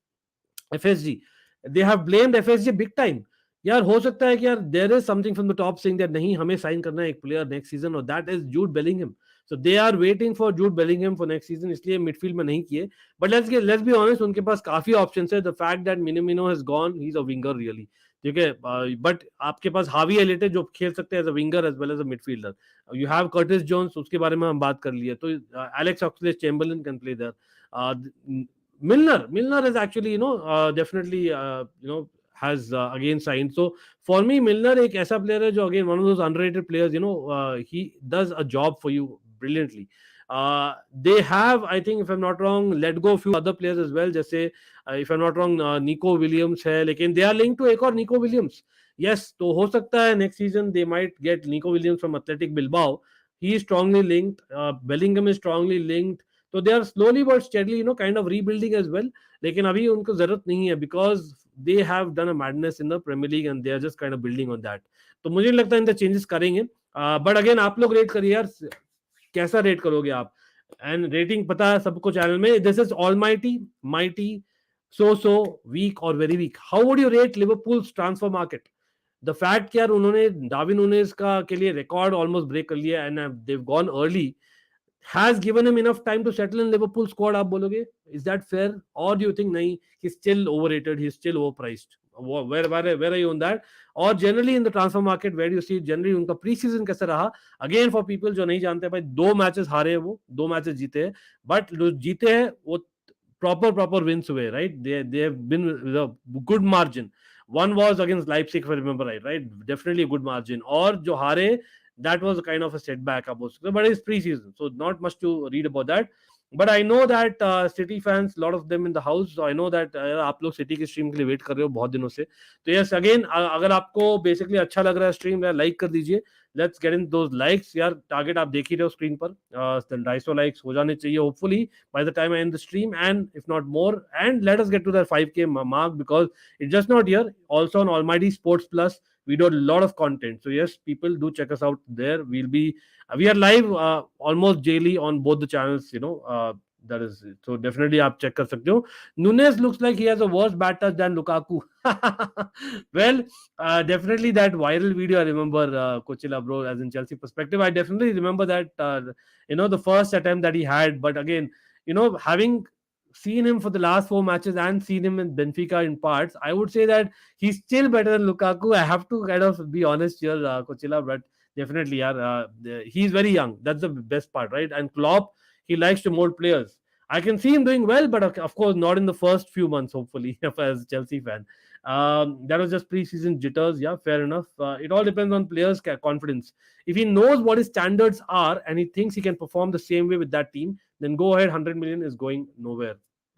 S1: FSG. They have blamed FSG big time. यार हो सकता है कि यार there is something from the top saying that नहीं, हमें साइन करना है एक प्लेयर नेक्स्ट सीजन, और that is Jude Bellingham. So they are waiting for Jude Bellingham for next season, इसलिए मिडफील्ड में नहीं किए. बट लेट्स बी ऑनेस्ट, उनके पास काफी ऑप्शंस है. The fact that Minamino has gone, he is a winger really. ठीक है, but आपके पास हावी एलिट है जो खेल सकते हैं as a winger as well as a midfielder. You have Curtis Jones, उसके बारे में हम बात कर लिए, तो Alex Oxlade Chamberlain can play there. Milner is actually definitely has again signed. So for me, Milner एक ऐसा player है जो again one of those underrated players. He does a job for you brilliantly. They have, I think, if I'm not wrong, let go a few other players as well. जैसे if I'm not wrong, Nico Williams है, लेकिन they are linked to एक और Nico Williams. Yes, तो हो सकता है next season they might get Nico Williams from Athletic Bilbao. He is strongly linked. Bellingham is strongly linked. तो they are slowly but steadily kind of rebuilding as well. लेकिन अभी उनको जरूरत नहीं है because they have done a madness in the Premier League and they are just kind of building on that. तो मुझे नहीं लगता इन द चेंजेस करेंगे. बट अगेन आप लोग रेट करिए यार, कैसा रेट करोगे आप. एंड रेटिंग पता है सबको चैनल में, this is almighty, mighty, so weak और very weak. How would you rate Liverpool's transfer market? The fact कि यार उन्होंने डार्विन नूनेज का के लिए रिकॉर्ड ऑलमोस्ट ब्रेक कर लिया and they've gone early, has given him enough time to settle in Liverpool squad, आप बोलोगे? Is that fair? Or do you think नहीं, he's still overrated, he's still overpriced? Where are you on that? Or generally in the transfer market, where do you see generally उनका precision कैसा रहा? Again for people जो नहीं जानते, भाई 2 matches हारे हैं, वो 2 मैचेस जीते हैं, बट जीते हैं वो proper wins हुए, right? They have been with a good margin. One was against Leipzig, if I remember right? Definitely a good margin. और जो हारे, that was a kind of a setback, but it's preseason, so not much to read about that. But I know that City fans, a lot of them in the house, so I know that आप लोग City की stream के लिए wait कर रहे हो बहुत दिनों से. तो yes, again अगर आपको बेसिकली अच्छा लग रहा है स्ट्रीम, लाइक कर दीजिए. Let's get in those likes यार. टारगेट आप देख ही रहे हो स्क्रीन पर, 250 लाइक्स हो जाने चाहिए hopefully by the time I end the stream, and if not more, and let us get to that 5k mark, because it's just not here, also on Almighty Sports Plus we do a lot of content. So yes, people do check us out there. We are live almost daily on both the channels, that is, so definitely आप check कर सकते हो. Nunez looks like he has a worse bad touch than Lukaku. Well, definitely that viral video I remember, Coachella bro, as in Chelsea perspective, I definitely remember that, the first attempt that he had. But again, having seen him for the last 4 matches and seen him in Benfica in parts, I would say that he's still better than Lukaku. I have to kind of be honest here, Coachella, but definitely, he's very young. That's the best part, right? And Klopp, he likes to mold players. I can see him doing well, but of course not in the first few months, hopefully, as a Chelsea fan. That was just preseason jitters. Yeah, fair enough. It all depends on players' confidence. If he knows what his standards are and he thinks he can perform the same way with that team, then go ahead. 100 million is going nowhere.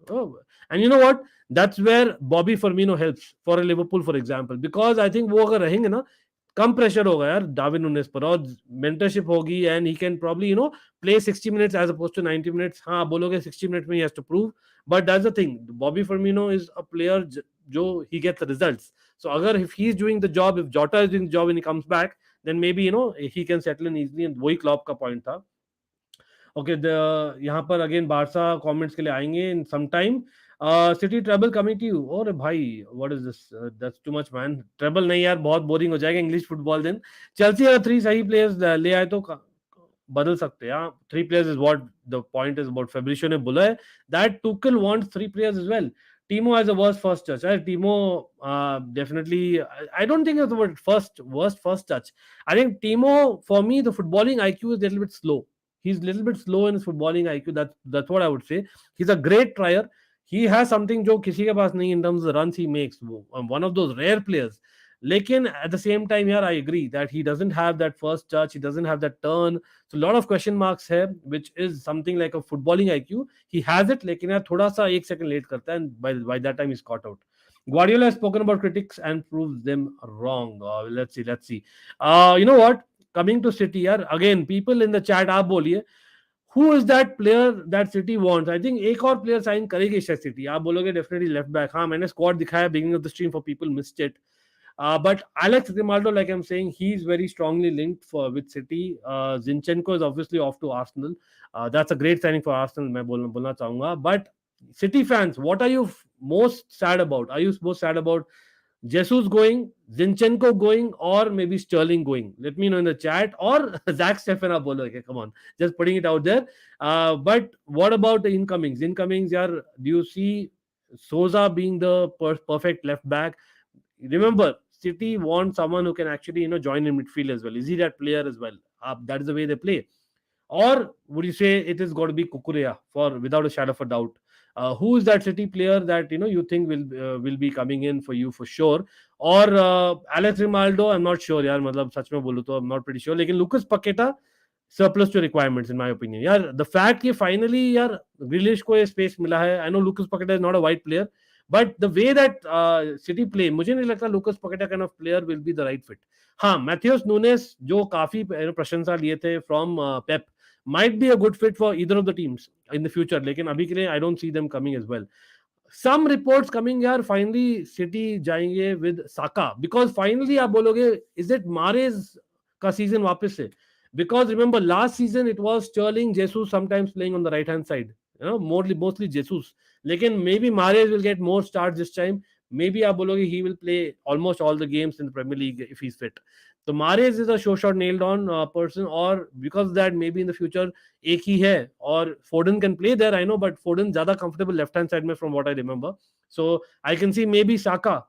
S1: Oh, and you know what? That's where Bobby Firmino helps for a Liverpool, for example, because I think वो अगर रहेंगे ना, कम pressure होगा यार Darwin Nunez पर, और mentorship होगी, and he can probably play 60 minutes as oppose to 90 minutes. हाँ बोलोगे 60 minutes में he has to prove, but that's the thing, Bobby Firmino is a player जो ही गेट्स रिजल्ट्स. सो अगर if he is doing the job, if Jota is doing the job and he comes back, then maybe he can settle in easily, and वही Klopp का point था. Okay, यहाँ पर again Barca comments के लिए आएंगे in some time. City treble coming to you. और भाई what is this, that's too much man. Treble नहीं यार, बहुत बोरिंग हो जाएगा इंग्लिश फुटबॉल दिन। चेल्सी अगर 3 सही प्लेयर्स ले आए तो बदल सकते हैं। हाँ, 3 players is what the point is about. Fabrizio ने बोला है that Tuchel wants 3 players as well. Timo has a worst first touch. Timo definitely. I don't think it's the word worst first touch. I think Timo, for me, the footballing IQ is a little bit slow. He's a little bit slow in his footballing IQ. That's what I would say. He's a great trier. He has something जो किसी के पास नहीं in terms of the runs he makes. One of those rare players. लेकिन at the same time, यार, I agree that he doesn't have that first touch. He doesn't have that turn. So a lot of question marks here, which is something like a footballing IQ. He has it, लेकिन यार थोड़ा सा एक second late करता है, and by that time he's caught out. Guardiola has spoken about critics and proves them wrong. Let's see. You know what? Coming to City, यार, again, people in the chat, आप बोलिए, who is that player that City wants? I think एक और player sign करेगी शायद City. आप बोलोगे definitely left back. हाँ, मैंने squad दिखाया beginning of the stream for people missed it. But Alex Grimaldo, like I'm saying, he's very strongly linked with City. Zinchenko is obviously off to Arsenal. That's a great signing for Arsenal. मैं बोलना चाहूंगा. But City fans, what are you most sad about? Are you most sad about Jesus going, Zinchenko going, or maybe Sterling going? Let me know in the chat. Or Zach Steffen bolo. Okay, come on, just putting it out there. But what about the incomings? Incomings, yeah. Do you see Souza being the perfect left back? Remember, City want someone who can actually join in midfield as well. Is he that player as well? That is the way they play. Or would you say it is going to be Kukurea for without a shadow of a doubt? Who is that City player that you think will be coming in for you for sure? Or Alex Rimaldo? I'm not sure. यार मतलब सच में बोलूँ तो I'm not pretty sure. लेकिन Lucas Paqueta surplus to requirements in my opinion. यार the fact कि finally यार Grealish को ये space मिला है. I know Lucas Paqueta is not a wide player, but the way that City play, मुझे नहीं लगता Lucas Paqueta kind of player will be the right fit. हाँ, Matheus Nunes जो काफी प्रशंसा लिए थे from Pep might be a good fit for either of the teams in the future. लेकिन अभी के लिए I don't see them coming as well. Some reports coming यार finally City जाएंगे with Saka because finally आप बोलोगे is it Mahrez का season वापस से? Because remember last season it was Sterling, Jesus sometimes playing on the right hand side. Mostly Jesus. लेकिन maybe Mahrez will get more starts this time. Maybe आप बोलोगे he will play almost all the games in the Premier League if he's fit. So Mahrez is a sure shot nailed on person, or because of that maybe in the future एक ही है, or Foden can play there, I know, but Foden ज़्यादा comfortable left hand side में from what I remember. So I can see maybe Saka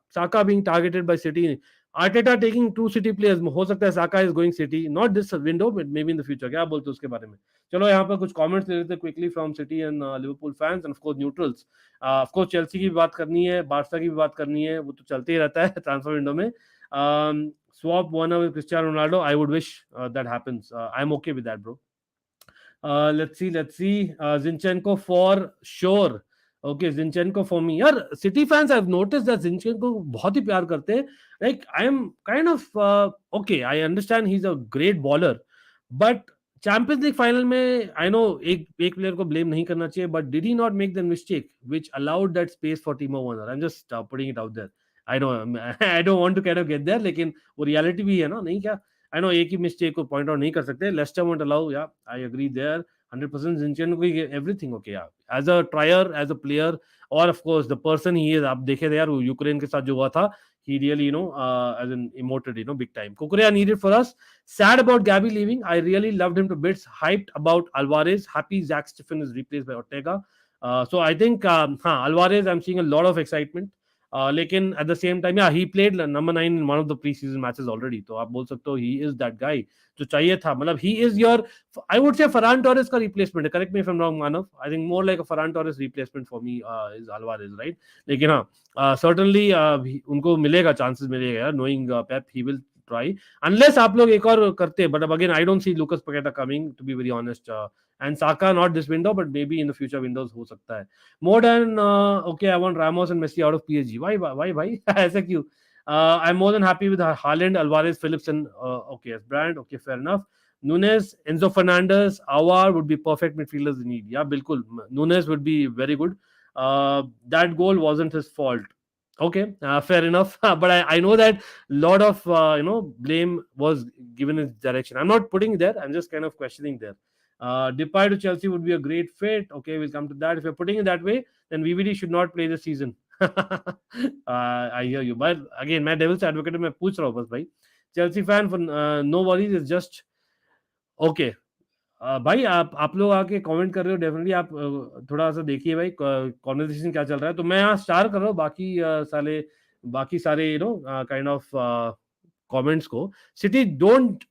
S1: being targeted by City. Arteta taking 2 City players, हो सकता है Saka is going City, not this window but maybe in the future. क्या बोलते हो उसके बारे में? चलो यहाँ पर कुछ comments ले लेते quickly from City and Liverpool fans and of course neutrals. Of course Chelsea की भी बात करनी है, बार्सा की भी बात करनी है, वो तो चलते ही रहता है ट्रांसफर विंडो में. Swap Warner with Cristiano Ronaldo, I would wish that happens. I'm okay with that, bro. Let's see. Zinchenko for sure. Okay, Zinchenko for me. यार City fans, I've noticed that Zinchenko बहुत ही प्यार करते हैं. Like I am kind of okay. I understand he's a great baller, but Champions League final में I know एक player को blame नहीं करना चाहिए, but did he not make the mistake which allowed that space for Timo Werner? I'm just putting it out there. I know I don't want to kind of get there, लेकिन वो reality भी है ना, नहीं क्या? I know एक ही mistake को point out नहीं कर सकते. Leicester won't allow. Yeah, I agree there. 100% Zinchenko everything okay. Yeah, as a trier, as a player, or of course the person he is. आप देखे थे यार वो यूक्रेन के साथ जो हुआ था. He really, as an emoted, big time. Kukurea needed for us. Sad about Gabby leaving. I really loved him to bits. Hyped about Alvarez. Happy Zach Steffen is replaced by Ortega. So I think Alvarez, I'm seeing a lot of excitement. लेकिन at the same time, yeah, he played number 9 in one of the preseason matches already. तो आप बोल सकते हो he is that guy जो चाहिए था. मतलब he is your, I would say Ferran Torres का replacement. Correct me if I'm wrong, Manav. I think more like a Ferran Torres replacement for me is Alvarez, right? लेकिन हाँ, certainly उनको मिलेगा, chances मिलेगा यार. Knowing Pep, he will try. Unless आप लोग एक और करते, but again, I don't see Lucas Paqueta coming, to be very honest. And Saka not this window, but maybe in the future windows हो सकता है. More than okay, I want Ramos and Messi out of PSG. Why भाई? ऐसा क्यों? I'm more than happy with Haaland, Alvarez, Phillips, and okay, as brand. Okay, fair enough. Nunez, Enzo Fernandez, Awar would be perfect midfielders in need. Yeah, bilkul. Nunez would be very good. That goal wasn't his fault. Okay, fair enough. But I know that a lot of blame was given in his direction. I'm not putting there. I'm just kind of questioning there. Depay to Chelsea would be a great fit. Okay, we'll come to that. If you're putting it that way, then VVD should not play this season. I hear you. But again, मैं devil's advocate मैं पूछ रहा हूँ बस भाई. Chelsea fan for no worries is just okay. भाई आप लोग आके कमेंट कर रहे हो डेफिनेटली आप थोड़ा सा देखिए भाई कॉन्वर्सेशन क्या चल रहा है तो मैं यहाँ स्टार कर रहा हूँ बाकी सारे काइंड ऑफ कमेंट्स को City don't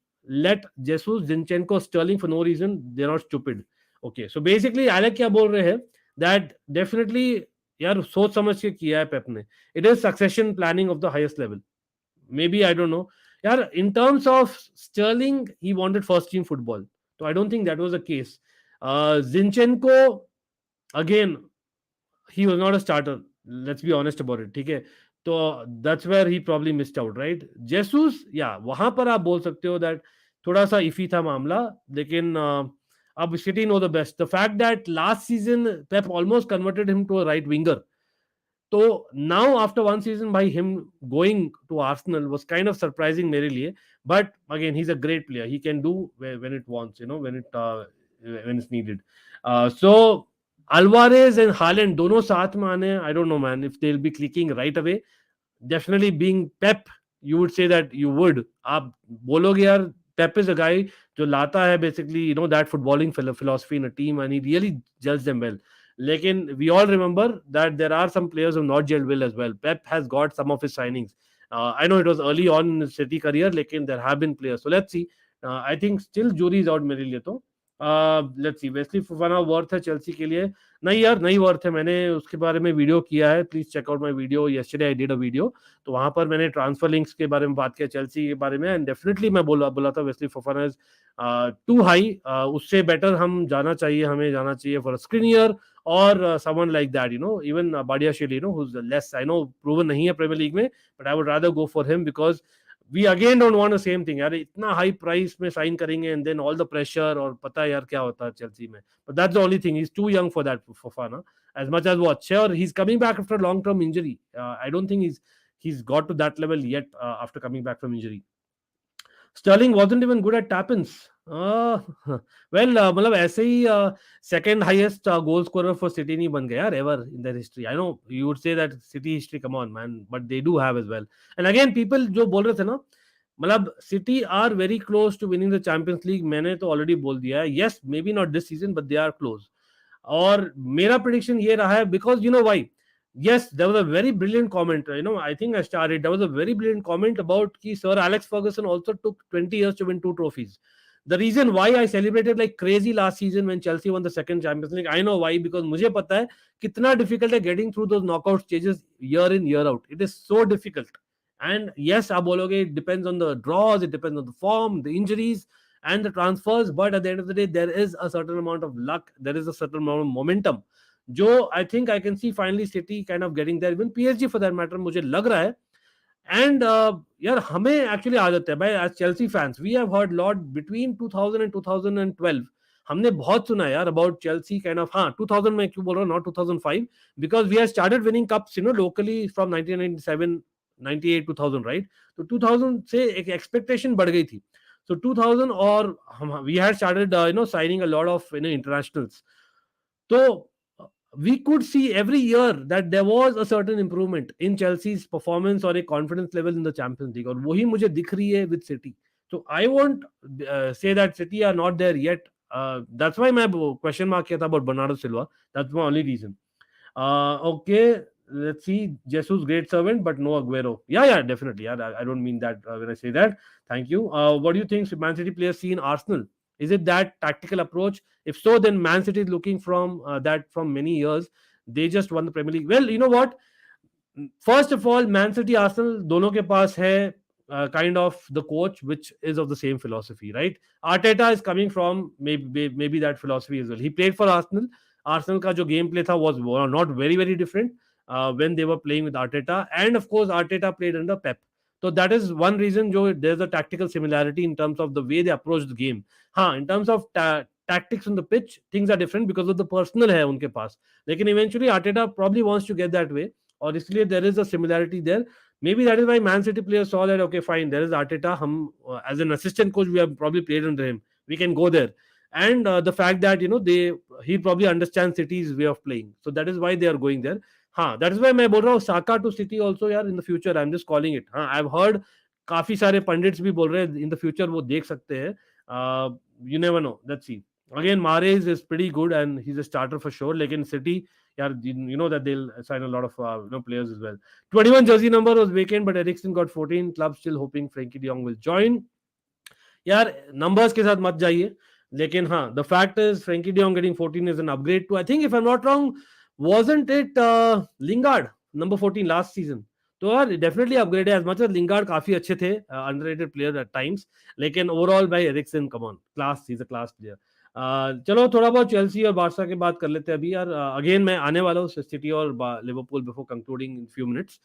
S1: let Jesus Zinchenko Sterling for no reason they are not stupid okay so basically अलग क्या बोल रहे हैं दैट डेफिनेटली यार सोच समझ के किया है पेप ने it is succession planning of the highest level maybe I don't know यार in terms of Sterling he wanted first team football so I don't think that was the case. Zinchenko, again, he was not a starter. Let's be honest about it. ठीक है तो that's where he probably missed out, right? Jesus, yeah, वहां पर आप बोल सकते हो that थोड़ा सा इफी था मामला लेकिन अब City know the best. The fact that last season Pep almost converted him to a right winger. So now after one season by him going to Arsenal was kind of surprising मेरे लिए but again he's a great player he can do when it wants when it's needed so Alvarez and Haaland दोनों साथ में आने I don't know man if they'll be clicking right away definitely being Pep you would say that you would आप बोलोगे यार Pep is a guy जो लाता है basically that footballing philosophy in a team and he really gels them well लेकिन we all remember that there are some players who have not gelled well as well. Pep has got some of his signings. I know it was early on in his City career, लेकिन there have been players. So let's see. I think still jury is out मेरे लिए तो. Let's see. Wesley Fofana worth है Chelsea के लिए. नहीं यार नहीं worth है मैंने उसके बारे में वीडियो किया है. Please check out my video. Yesterday I did a video. तो वहाँ पर मैंने ट्रांसफर लिंक्स के बारे में बात किया Chelsea के बारे में and definitely मैं बोला था Wesley Fofana is too high. उससे better हमें जाना चाहिए for a screener. Or someone like that, even Badiashile, who's less, I know, proven nahi hai Premier League mein, but I would rather go for him because we again don't want the same thing. यार इतना high price में sign करेंगे and then all the pressure और पता है यार क्या होता है Chelsea में. But that's the only thing. He's too young for that, Fofana. As much as वो अच्छे और he's coming back after a long-term injury. I don't think he's got to that level yet after coming back from injury. Sterling wasn't even good at tap-ins. मतलब ऐसे ही second highest goal scorer for City नहीं बन गया यार ever in their history. I know you would say that City history, come on man, but they do have as well. And again, people जो बोल रहे थे ना, मतलब City are very close to winning the Champions League. मैंने तो already बोल दिया है. Yes, maybe not this season, but they are close. और मेरा prediction ये रहा है because you know why? Yes, there was a very brilliant comment. I think I started. There was a very brilliant comment about कि Sir Alex Ferguson also took 20 years to win 2 trophies. The reason why I celebrated like crazy last season when Chelsea won the second Champions League, I know why, because मुझे पता है कितना difficult है getting through those knockout stages year in year out. It is so difficult. And yes, आप बोलोगे it depends on the draws, it depends on the form, the injuries and the transfers, but at the end of the day, there is a certain amount of luck, there is a certain amount of momentum. जो I think I can see finally City kind of getting there, even PSG for that matter, मुझे लग रहा है. And यार हमें actually आदत है भाई as Chelsea fans we have heard lot between 2000 and 2012 हमने बहुत सुना यार अबाउट चेल्सी काइंड ऑफ 2000 में क्यों बोल रहा हूं not 2005 because we have started winning cups locally from 1997 98 2000 right तो 2000 से एक एक्सपेक्टेशन बढ़ गई थी सो 2000 और we had started signing a lot of internationals तो we could see every year that there was a certain improvement in Chelsea's performance or a confidence level in the Champions League. और वही मुझे दिख रही है with City. So I won't say that City are not there yet. That's why मैं question mark किया था about Bernardo Silva. That's my only reason. Okay, let's see. Jesus great servant, but no Aguero. Yeah, definitely. Yeah, I don't mean that when I say that. Thank you. What do you think Man City players see in Arsenal? Is it that tactical approach? If so, then Man City is looking from that from many years. They just won the Premier League. Well, you know what? First of all, Man City, Arsenal, दोनों के पास है kind of the coach which is of the same philosophy, right? Arteta is coming from maybe that philosophy as well. He played for Arsenal. Arsenal का जो gameplay था was not very very different when they were playing with Arteta, and of course Arteta played under Pep. So that is one reason there's a tactical similarity in terms of the way they approach the game. In terms of tactics on the pitch, things are different because of the personnel है उनके पास. लेकिन eventually Arteta probably wants to get that way, और इसलिए there is a similarity there. Maybe that is why Man City players saw that okay fine, there is Arteta. हम as an assistant coach we have probably played under him. We can go there. and the fact that he probably understands City's way of playing, so that is why they are going there. हाँ, that is why मैं बोल रहा हूँ साका to City also यार in the future. I'm just calling it. हाँ, I've heard काफी सारे pandits भी बोल रहे हैं in the future वो देख सकते हैं. You never know. Let's see. Again, Mahrez is pretty good and he's a starter for sure. लेकिन City यार, you know that they'll sign a lot of players as well. 21 jersey number was vacant, but Eriksen got 14. Club still hoping Frenkie De Jong will join. यार numbers के साथ मत जाइए, लेकिन हाँ, the fact is Frenkie De Jong getting 14 is an upgrade to, I think if I'm not wrong, wasn't it Lingard number 14 last season? तो यार definitely upgrade है. एज मच एज लिंगार्ड काफी अच्छे थे, अंडररेटेड प्लेयर एट टाइम्स, लेकिन overall भाई Eriksen come on, class, he is a class player. चलो थोड़ा बहुत चेल्सी और बार्सा की बात कर लेते हैं अभी यार. अगेन मैं आने वाला हूँ सिटी और Liverpool before concluding in few minutes.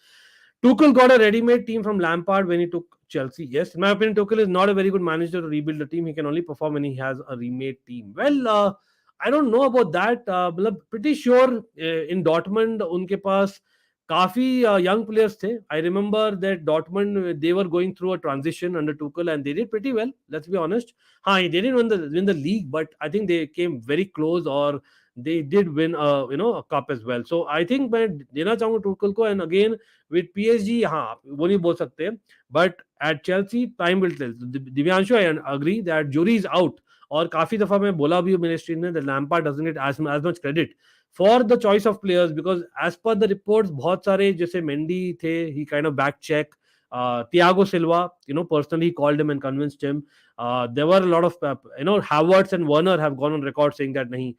S1: Tuchel got a ready-made team from Lampard when he took Chelsea. Yes, in my opinion, Tuchel is not a very good manager to rebuild a team. He can only perform when he has a remade team. Well, I don't know about that. मतलब pretty sure in Dortmund उनके पास काफी young players थे. I remember that Dortmund they were going through a transition under Tuchel and they did pretty well. Let's be honest. हाँ, they didn't win the league, but I think they came very close, or they did win a cup as well. So I think मैं देना चाहूँगा Tuchel को. And again with PSG, हाँ वो नहीं बोल सकते, but at Chelsea time will tell. Divyanshu, I agree that jury is out. और काफी दफा मैं बोला भी मेरे स्ट्रीम में that Lampard doesn't get as much credit for the choice of players, because as per the reports बहुत सारे जैसे Mendy थे, he kind of back check. Thiago Silva, personally called him and convinced him. There were a lot of, Havertz and Werner have gone on record saying that nahi,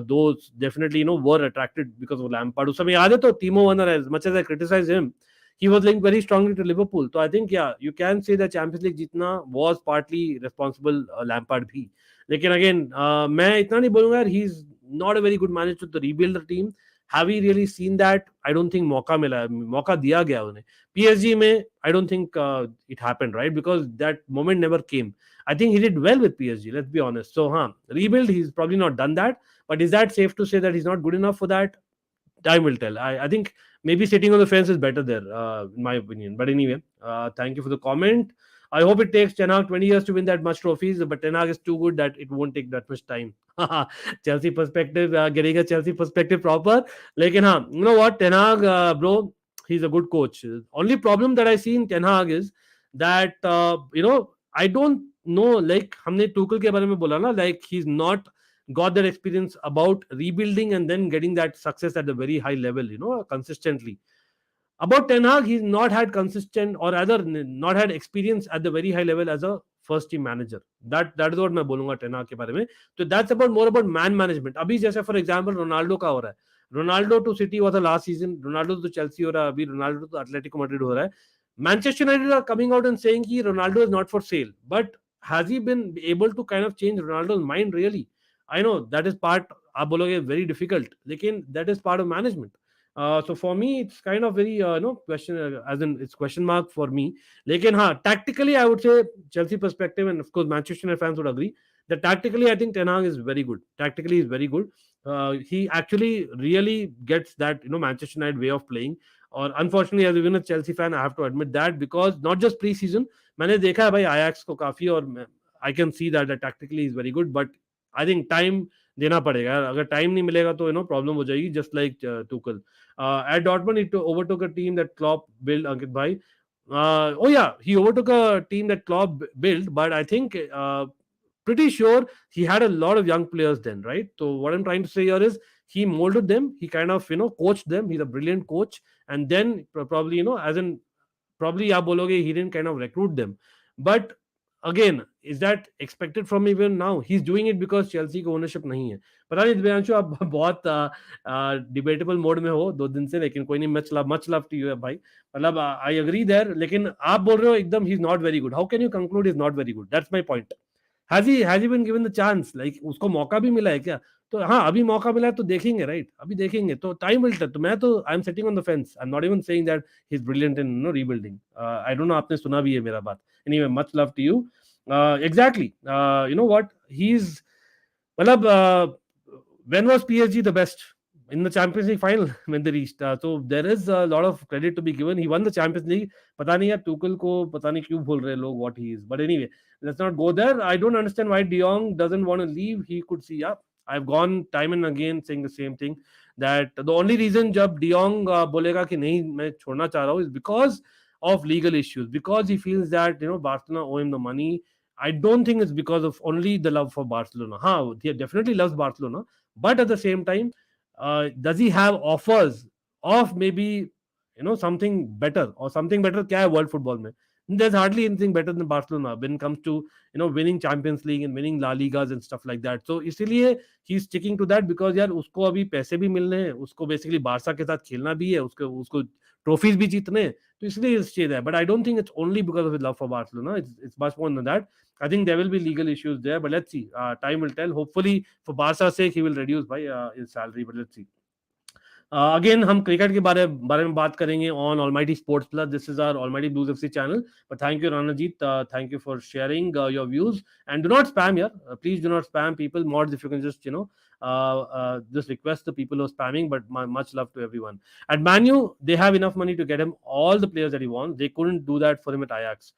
S1: those definitely, were attracted because of Lampard. उस समय याद है तो Timo Werner, as much as I criticize him, he was linked very strongly to Liverpool. So I think, yeah, you can say that Champions League जीतना was partly responsible Lampard भी. लेकिन again, मैं इतना नहीं बोलूँगा यार, he's not a very good manager to rebuild the team. Have we really seen that? I don't think मौका मिला, मौका दिया गया उन्हें. PSG में, I don't think it happened, right? Because that moment never came. I think he did well with PSG, let's be honest. So, rebuild, he's probably not done that. But is that safe to say that he's not good enough for that? Time will tell. I think maybe sitting on the fence is better there, in my opinion. But anyway, thank you for the comment. I hope it takes Ten Hag 20 years to win that much trophies, but Ten Hag is too good that it won't take that much time. Chelsea perspective, getting a Chelsea perspective proper. Lekin you know what, Ten Hag, bro, he's a good coach. Only problem that I see in Ten Hag is that, I don't know, like, हमने Tuchel के बारे में बोला ना, like, he's not got that experience about rebuilding and then getting that success at a very high level, consistently. About Ten Hag, he's not had consistent, or rather not had experience at the very high level as a first team manager. That is what मैं बोलूंगा Ten Hag के बारे में. So that's about more about man management. अभी जैसे for example Ronaldo का हो रहा है. Ronaldo to City was the last season. Ronaldo to Chelsea हो रहा है. अभी Ronaldo to Atletico Madrid हो रहा है. Manchester United are coming out and saying कि Ronaldo is not for sale. But has he been able to kind of change Ronaldo's mind really? I know that is part, आप बोलोगे very difficult, लेकिन that is part of management. So for me, it's kind of very question, as in it's question mark for me. लेकिन tactically I would say Chelsea perspective, and of course Manchester United fans would agree that tactically I think Ten Hag is very good. Tactically is very good. He actually really gets that Manchester United way of playing. और unfortunately as even a Chelsea fan I have to admit that, because not just pre-season, मैंने देखा है भाई Ajax को काफी, और I can see that tactically is very good, but I think time देना पड़ेगा. अगर टाइम नहीं मिलेगा तो प्रॉब्लम हो जाएगी, just like Tuchel. At Dortmund, he overtook a team that Klopp built, Ankit bhai. Oh yeah, he overtook a team that Klopp built, but I think pretty sure he had a lot of young players then, right? So what I'm trying to say here is he molded them, he kind of coached them. He's a brilliant coach, and then probably as in probably आप बोलोगे he didn't kind of recruit them, but again, is that expected from even now? He's doing it because Chelsea को ownership नहीं है. पता नहीं दिव्यांशु, आप बहुत debatable mode में हो 2 दिन से, लेकिन कोई नहीं, मच लव टू यू भाई. मतलब आई एग्री देयर, लेकिन आप बोल रहे हो एकदम he is not very good. How can you conclude is not very good? That's my point. Has he been given the chance? Like उसको मौका भी मिला है क्या? तो अभी मौका मिला है तो देखेंगे, राइट? अभी देखेंगे, तो टाइम विल टेल. तो मैं तो I am sitting on the fence. I am not even saying that he is brilliant in rebuilding. I don't know आपने सुना भी है मेरा बात. Anyway, much love to you. Exactly. You know what? He's, when was PSG the best in the Champions League final when they reached. So there is a lot of credit to be given. He won the Champions League. पता नहीं यार Tuchel को पता नहीं क्यों बोल रहे लोग what he is. But anyway, let's not go there. I don't understand why De Jong doesn't want to leave. He could see. Yeah, I've gone time and again saying the same thing that the only reason जब De Jong बोलेगा कि नहीं मैं छोड़ना चाह रहा हूँ is because of legal issues, because he feels that Barcelona owe him the money. I don't think it's because of only the love for Barcelona. He definitely loves Barcelona, but at the same time, does he have offers of maybe something better, or something better क्या है world football में? There's hardly anything better than Barcelona when it comes to winning Champions League and winning La Ligas and stuff like that. So इसीलिए he's sticking to that because यार उसको अभी पैसे भी मिलने हैं, उसको basically बारसा के साथ खेलना भी है, उसको उसको ट्रॉफीज भी जीतने हैं, तो इसलिए stay there. But I don't think it's only because of his love for Barcelona. It's much more than that. I think there will be legal issues there, but let's see. Time will tell. Hopefully, for Barca's sake, he will reduce by his salary, but let's see. Again, हम cricket के बारे में बात करेंगे on Almighty Sports Plus. This is our Almighty Blues FC channel. But thank you, Ranajit. Thank you for sharing your views. And do not spam here. Please do not spam people. Mods, if you can just just request the people who are spamming. But much love to everyone. At Manu, they have enough money to get him all the players that he wants. They couldn't do that for him at Ajax.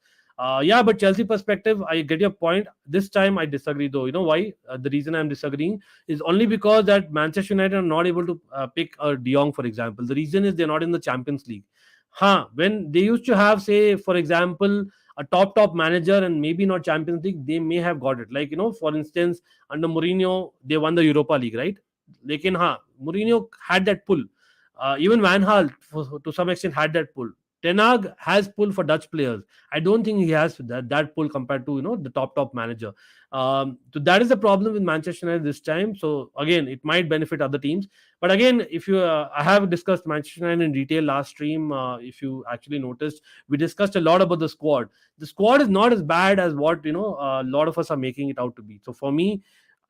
S1: Yeah, but Chelsea perspective, I get your point. This time I disagree though. You know why? The reason I'm disagreeing is only because that Manchester United are not able to pick a De Jong, for example. The reason is they're not in the Champions League. When they used to have, say, for example, a top manager and maybe not Champions League, they may have got it. Like, for instance, under Mourinho, they won the Europa League, right? Lekin Mourinho had that pull. Even Van Gaal, to some extent, had that pull. Ten Hag has pull for Dutch players. I don't think he has that pull compared to the top manager. So that is the problem with Manchester United this time. So again, it might benefit other teams. But again, if you, I have discussed Manchester United in detail last stream. If you actually noticed, we discussed a lot about the squad. The squad is not as bad as what a lot of us are making it out to be. So for me,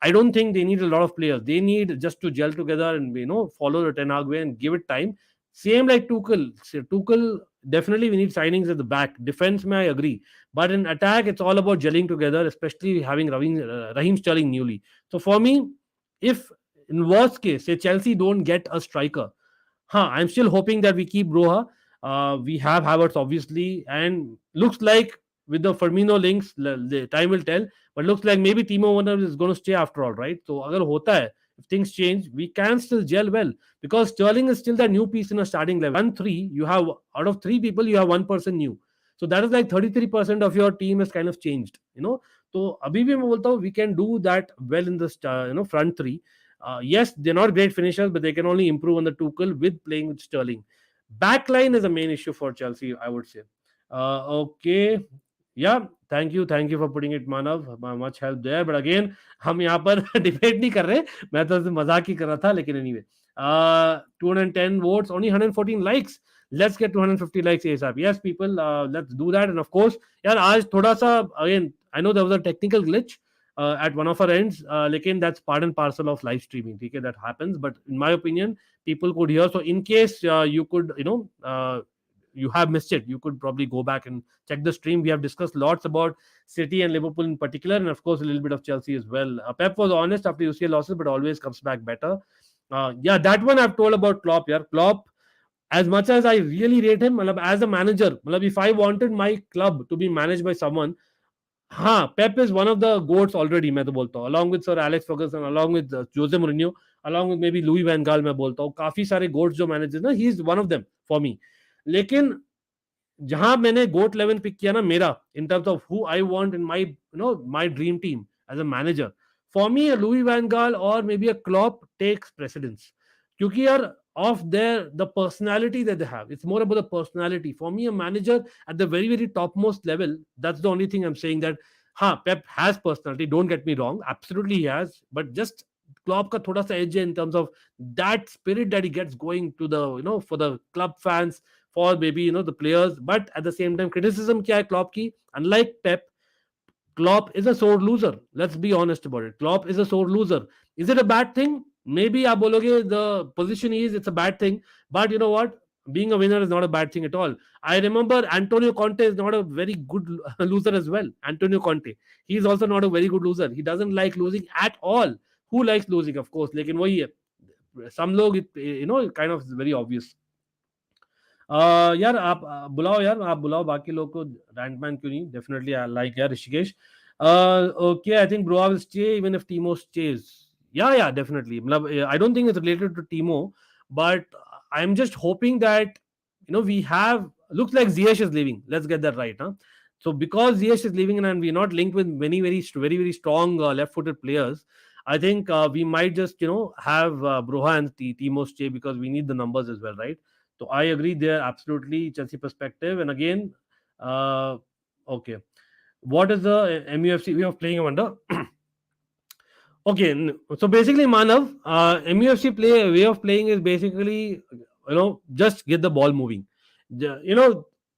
S1: I don't think they need a lot of players. They need just to gel together and follow the Ten Hag way and give it time. Same like Tuchel. Tuchel, definitely we need signings at the back. Defense, may I agree. But in attack, it's all about gelling together, especially having Raheem Sterling newly. So for me, if in worst case, say Chelsea don't get a striker, I'm still hoping that we keep Broha. We have Havertz, obviously, and looks like with the Firmino links, the time will tell. But looks like maybe Timo Werner is going to stay after all, right? So agar hota hai, if things change, we can still gel well because Sterling is still that new piece in a starting level. 1-3, you have out of 3 people, you have one person new. So that is like 33% of your team is kind of changed. So abhi bhi main bolta hu, we can do that well in the front three. Yes, they're not great finishers, but they can only improve on the Tuchel with playing with Sterling. Backline is a main issue for Chelsea, I would say. Okay. Yeah, thank you for putting it, Manav. Much help there. But again, हम यहाँ पर debate नहीं कर रहे. मैं तो मजाक ही कर रहा था, लेकिन anyway. 210 votes, only 114 likes. Let's get 250 likes ASAP. Yes, people, let's do that. And of course, यार आज थोड़ा सा again, I know there was a technical glitch at one of our ends. Lekin that's part and parcel of live streaming. Okay, that happens. But in my opinion, people could hear. So in case you could, you have missed it, you could probably go back and check the stream. We have discussed lots about City and Liverpool in particular, and of course a little bit of Chelsea as well. Pep was honest after UCL losses, but always comes back better. Yeah, that one I've told about Klopp. Yeah, Klopp, as much as I really rate him, as a manager, if I wanted my club to be managed by someone, Pep is one of the goats already, मैं तो बोलता हूँ, along with Sir Alex Ferguson, along with Jose Mourinho, along with maybe Louis Van Gaal, मैं बोलता हूँ, काफी सारे goats जो managers ना, he is one of them for me. लेकिन जहां मैंने गोट 11 पिक किया ना मेरा, in terms of who I want in my my dream team as a manager, for me a Louis Van Gaal or maybe a Klopp takes precedence. क्योंकि यार of the personality that they have, it's more about the personality. For me, a manager at the very topmost level, that's the only thing I'm saying, that Pep has personality, don't get me wrong, absolutely he has, but just Klopp ka thoda sa edge in terms of that spirit that he gets going to the for the club fans, for maybe the players. But at the same time, criticism kya hai Klopp ki, unlike Pep, Klopp is a sore loser. Let's be honest about it. Klopp is a sore loser. Is it a bad thing? Maybe aap bologe the position is, it's a bad thing. But you know what? Being a winner is not a bad thing at all. I remember Antonio Conte is not a very good loser as well. Antonio Conte. He is also not a very good loser. He doesn't like losing at all. Who likes losing? Of course. Lekin wahi hai. some लोग kind of very obvious. यार आप बुलाओ यार, आप बुलाओ बाकी लोग को, रैंटमैन क्यों नहीं, डेफिनेटली आई लाइक यार Rishikesh. Okay, I think bro will stay even if टीमो stage. Yeah, definitely. मतलब, I don't think it's related to Timo, but I'm just hoping that we have, looks like Ziyech is leaving. Let's get that right, huh? So because Ziyech is leaving and we're not linked with many very strong left-footed players, I think we might just have Broha and Timo stay because we need the numbers as well, right? So I agree there absolutely. Chelsea perspective, and again, uh, okay, what is the MUFC way of playing, Amanda? Okay, so basically, Manav, MUFC play way of playing is basically just get the ball moving.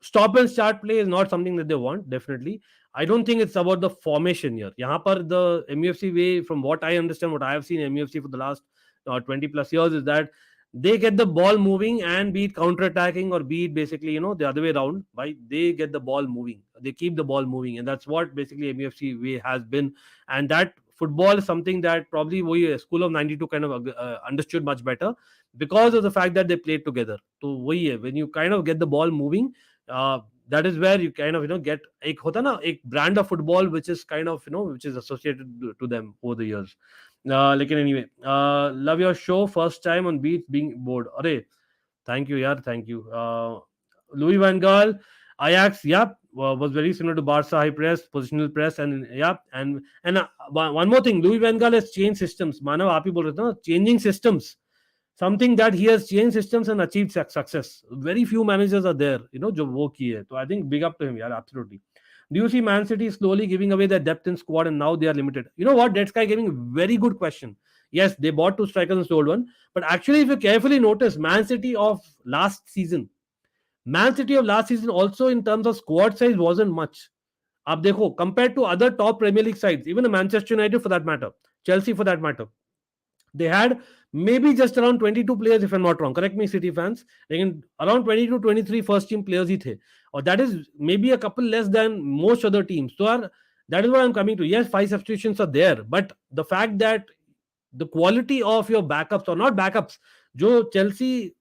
S1: Stop and start play is not something that they want. Definitely, I don't think it's about the formation here. यहाँ पर the MUFC way, from what I understand, what I have seen MUFC for the last 20 plus years, is that they get the ball moving, and be it counter attacking or be it basically the other way around. Right? They get the ball moving. They keep the ball moving, and that's what basically MUFC way has been. And that football is something that probably we school of 92 kind of understood much better because of the fact that they played together. So when you kind of get the ball moving, that is where you kind of get एक होता ना एक brand of football which is kind of which is associated to them over the years. Like anyway, love your show, first time on Beats, being bored. Arey, thank you, yaar. Thank you. Louis Van Gaal, Ajax, yep, was very similar to Barca, high press, positional press, and yep, and one more thing, Louis Van Gaal has changed systems. Manav, आप ही बोल रहे थे ना, changing systems. Something that he has changed systems and achieved success. Very few managers are there, जो वो किए. So I think big up to him, yeah, absolutely. Do you see Man City slowly giving away their depth in squad and now they are limited? You know what? That guy giving a very good question. Yes, they bought two strikers and sold one. But actually, if you carefully notice, Man City of last season also in terms of squad size wasn't much. आप देखो, compared to other top Premier League sides, even the Manchester United for that matter, Chelsea for that matter, they had maybe just around 22 players, if I'm not wrong. Correct me, City fans. Lekin around 22, 23 first team players ही थे. Or that is maybe a couple less than most other teams. So that is what I'm coming to. Yes, 5 substitutions are there, but the fact that the quality of your backups, or not backups, जो Chelsea,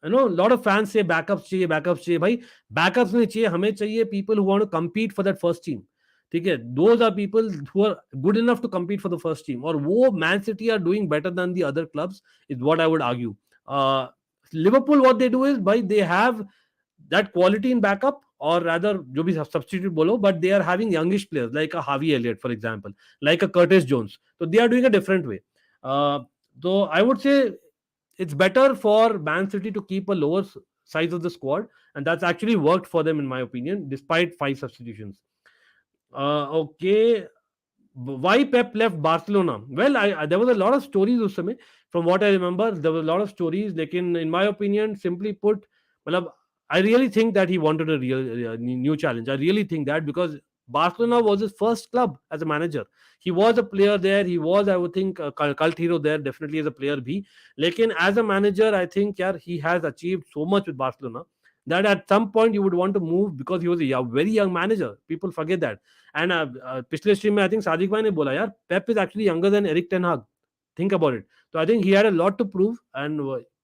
S1: a lot of fans say backups चाहिए भाई, backups नहीं चाहिए, हमें चाहिए people who want to compete for that first team. ठीक है, those are people who are good enough to compete for the first team, और वो Man City are doing better than the other clubs is what I would argue. Liverpool, what they do is, भाई, they have that quality in backup, or rather जो भी substitute बोलो, but they are having youngish players like a Harvey Elliott, for example, like a Curtis Jones. So they are doing a different way. So I would say it's better for Man City to keep a lower size of the squad, and that's actually worked for them in my opinion, despite 5 substitutions. Okay, why Pep left Barcelona? Well, there was a lot of stories उस समय. From what I remember, there were a lot of stories. लेकिन in my opinion, simply put, मतलब, I really think that he wanted a real new challenge. I really think that because Barcelona was his first club as a manager. He was a player there. He was, I would think, a cult hero there. Definitely as a player भी. लेकिन as a manager, I think यार he has achieved so much with Barcelona that at some point you would want to move because he was a very young manager. People forget that. And पिछले stream में I think Sadiq भाई ने बोला यार, Pep is actually younger than Eric Ten Hag. Think about it. So I think he had a lot to prove, and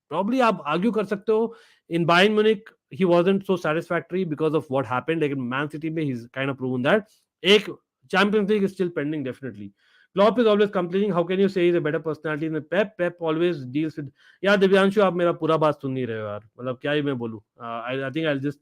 S1: probably आप argue कर सकते हो in Bayern Munich he wasn't so satisfactory because of what happened. Like in Man City में he's kind of proven that. एक Champions League is still pending definitely. Klopp is always complaining. How can you say he's a better personality than Pep? Pep always deals with. यार दिव्यांशु, आप मेरा पूरा बात सुन नहीं रहे हो यार, मतलब क्या ही मैं बोलूं. I think I'll just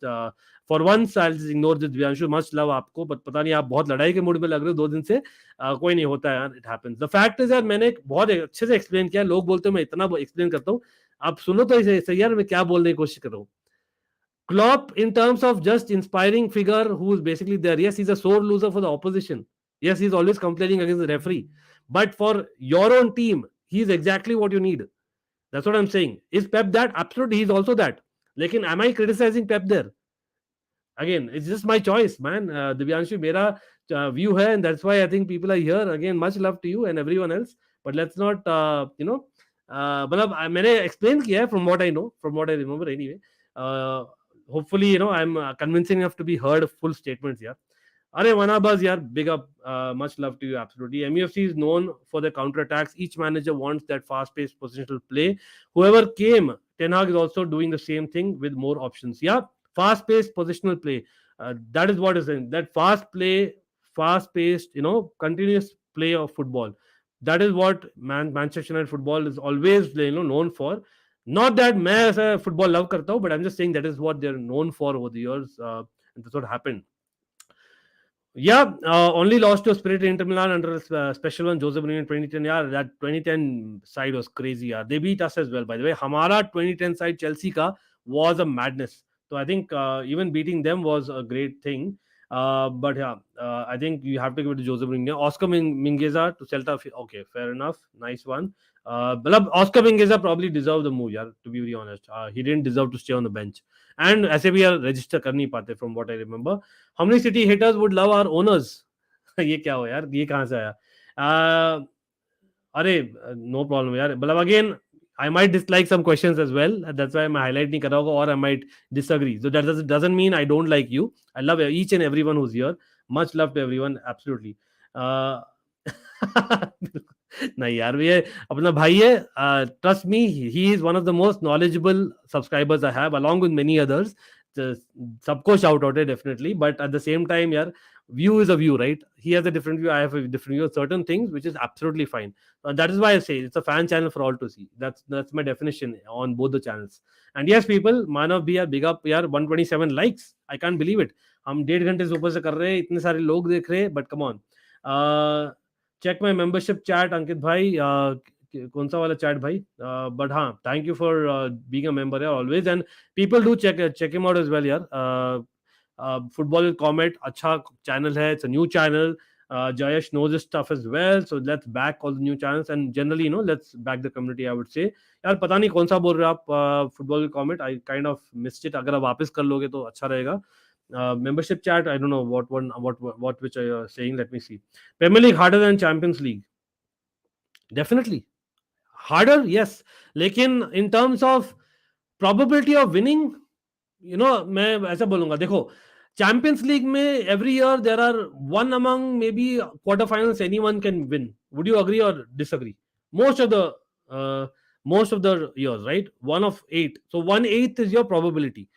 S1: for once I'll just ignore this. Divyanshu, much love आपको, but पता नहीं आप बहुत लड़ाई के मूड में लग रहे हो 2 दिन से. कोई नहीं होता यार, it happens. The fact is यार, मैंने बहुत अच्छे से एक्सप्लेन किया. लोग बोलते हैं मैं इतना एक्सप्लेन करता हूँ, आप सुनो तो इसे यार मैं क्या बोलने की कोशिश कर रहा हूँ. Klopp, in terms of just inspiring figure who's basically there, yes, he's a sore loser for the opposition. Yes, he's always complaining against the referee. But for your own team, he's exactly what you need. That's what I'm saying. Is Pep that? Absolutely, he's also that. Lekin, am I criticizing Pep there? Again, it's just my choice, man. Divyanshu, mera view hai, and that's why I think people are here. Again, much love to you and everyone else. But let's not, मतलब मैंने explain किया है from what I know, from what I remember anyway. Hopefully, I'm convincing enough to be heard full statements here. Arey Manabaz, yaar, big up. Much love to you, absolutely. MUFC is known for their counter attacks. Each manager wants that fast paced positional play. Whoever came, Ten Hag is also doing the same thing with more options. Yeah, fast paced positional play. That is what is in that fast play, fast paced, continuous play of football. That is what Manchester United football is always known for. Not that मैं ऐसा football love करता हूँ, but I'm just saying that is what they're known for over the years. And that's what happened. Yeah, only lost to Spirit Inter Milan under special one Jose Mourinho in 2010. Yeah, that 2010 side was crazy. Yeah, they beat us as well. By the way, Hamara 2010 side Chelsea ka was a madness. So I think even beating them was a great thing. But yeah, I think you have to give it to Jose Mourinho. Oscar Mingueza to Celta. Okay, fair enough. Nice one. But Oscar Mingueza probably deserved the move. Yeah, to be very honest, he didn't deserve to stay on the bench. And ऐसे भी यार register कर नहीं पाते from what I remember. How many City haters would love our owners? ये क्या हो यार, ये कहाँ से आया? अरे नो प्रॉब्लम यार, मतलब again I might dislike some questions as well. That's why मैं highlight नहीं कर रहा होगा, or I might disagree. So that doesn't mean I don't like you. I love each and everyone who's here. Much love to everyone, absolutely. Uh, नहीं यार, ये अपना भाई है. Trust me, he is one of the most knowledgeable subscribers I have, along with many others. सबको shout out है definitely, but at the same time यार, view is a view, right? He has a different view, I have a different view of certain things, which is absolutely fine. That is why I say it's a fan channel for all to see. That's my definition on both the channels. And yes, people, Manav bhi yaar, big up yaar, 127 likes. I can't believe it. हम 1.5 घंटे से ऊपर से कर रहे हैं, इतने सारे लोग देख रहे हैं, but come on. Check my membership chat, अंकित भाई. कौन सा वाला chat भाई? But हाँ, thank you for being a member here always, and people do check him out as well यार. Football comment, अच्छा channel है, it's a new channel. Jayesh knows this stuff as well, so let's back all the new channels, and generally let's back the community, I would say. यार पता नहीं कौन सा बोल रहे हो आप football comment, I kind of missed it. अगर आप वापस कर लोगे तो अच्छा रहेगा. Membership chat, I don't know what which are you saying. Let me see. Premier League harder than Champions League? Definitely harder, yes. लेकिन in terms of probability of winning, मैं ऐसा बोलूंगा. देखो, चैंपियंस लीग में every year there are one among maybe quarter finals anyone can win. Would you agree और disagree? most of the years, right? One of 8, so 1/8 is your probability.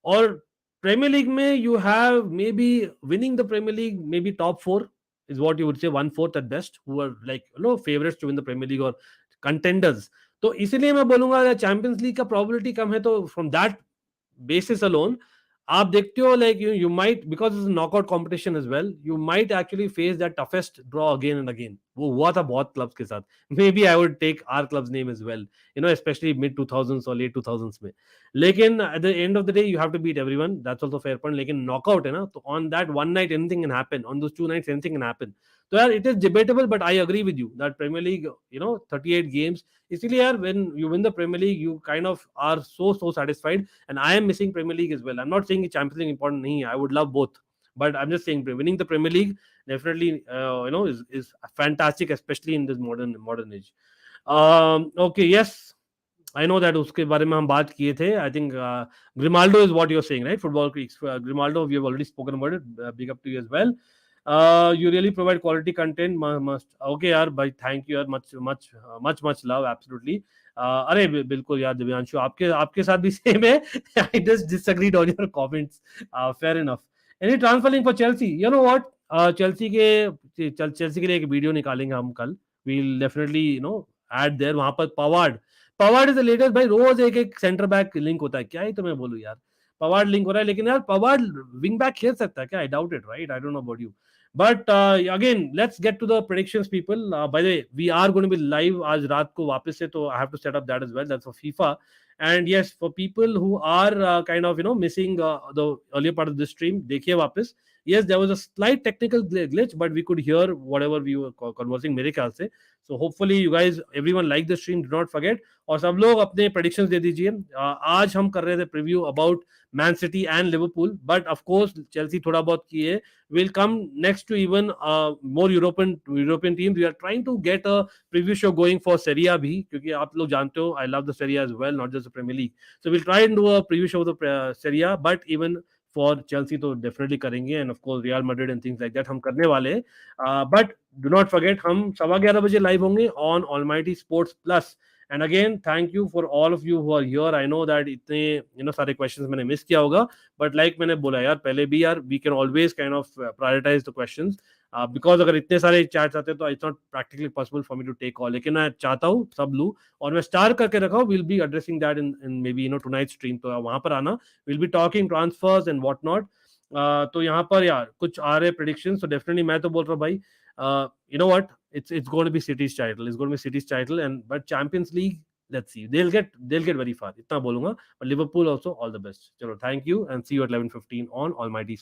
S1: Or Premier League में you have maybe winning the Premier League, maybe top 4 is what you would say, 1/4 at best, who are like favorites to win the Premier League or contenders. तो इसलिए मैं बोलूंगा अगर champions league का probability कम है तो from that basis alone, आप देखते हो like you might, because it's a knockout competition as well, you might actually face that toughest draw again and again. वो हुआ था बहुत क्लब्स के साथ. Maybe I would take our club's name as well, especially mid 2000s or late 2000s में. लेकिन at the end of the day you have to beat everyone. That's also fair point. लेकिन knockout है ना, तो on that one night anything can happen. On those 2 nights anything can happen. तो यार it is debatable, but I agree with you that Premier League, 38 games. इसीलिए यार when you win the Premier League you kind of are so satisfied, and I am missing Premier League as well. I'm not saying Champions League important नहीं है. I would love both, but I'm just saying winning the Premier League definitely is fantastic, especially in this modern age. Okay, yes, I know that उसके बारे में हम बात किए थे. I think Grimaldo is what you're saying, right? Football Creeks. Grimaldo, we have already spoken about it. Big up to you as well. You really provide quality content. Must. Okay यार भाई, thank you यार, much love, absolutely. अरे बिल्कुल यार दिव्यांशु, आपके साथ भी same है. I just disagreed on your comments. Fair enough. Any transfer link for Chelsea? You know what? Chelsea के लिए एक वीडियो निकालेंगे हम कल. We'll definitely add there. वहां पर पवार्ड इज द लेटेस्ट भाई. रोज एक सेंटर बैक लिंक होता है. क्या ही तो मैं बोलूं यार, पवार्ड लिंक हो रहा है, लेकिन यार पवार्ड विंग बैक खेल सकता है क्या? I doubt it, right? I don't know about you, but again let's get to the predictions people. By the way, we are going to be live आज रात को वापस से, तो I have to set up that as well. That's for FIFA. And yes, for people who are kind of missing the earlier part of this stream, देखिए वापस. Yes, there was a slight technical glitch, but we could hear whatever we were conversing मेरे ख्याल से. So hopefully you guys, everyone like the stream. Do not forget. और सब लोग अपने predictions दे दीजिए. आज हम कर रहे थे preview about Man City and Liverpool, but of course Chelsea थोड़ा बहुत किए. We'll come next to even more European teams. We are trying to get a preview show going for Serie A भी, क्योंकि आप लोग जानते हो I love the Serie A as well, not just the Premier League. So we'll try and do a preview show of the Serie A, but even for Chelsea तो definitely करेंगे, and of course real Madrid and things like that हम करने वाले हैं. But do not forget, हम 11:15 बजे live होंगे on Almighty Sports Plus. And again thank you for all of you who are here. I know that इतने सारे questions मैंने मिस किया होगा, बट लाइक मैंने बोला यार पहले भी, यार we can always kind of prioritise the questions, because अगर इतने सारे चैट्स आते हैं तो it's not practically possible for me to take all. लेकिन मैं चाहता हूँ सब लूँ, और मैं स्टार करके रखा हूँ. Will be addressing that in may be tonight stream, तो वहां पर आना. Will be talking transfers and what not. तो यहाँ पर यार कुछ आ रहे प्रेडिक्शन, तो डेफिनेटली मैं तो बोल रहा हूँ भाई, you know what, it's going to be City's title. It's going to be City's title, and but Champions League, let's see. They'll get very far. इतना बोलूंगा. But Liverpool also, all the best. चलो, thank you and see you at 11:15 on Almighty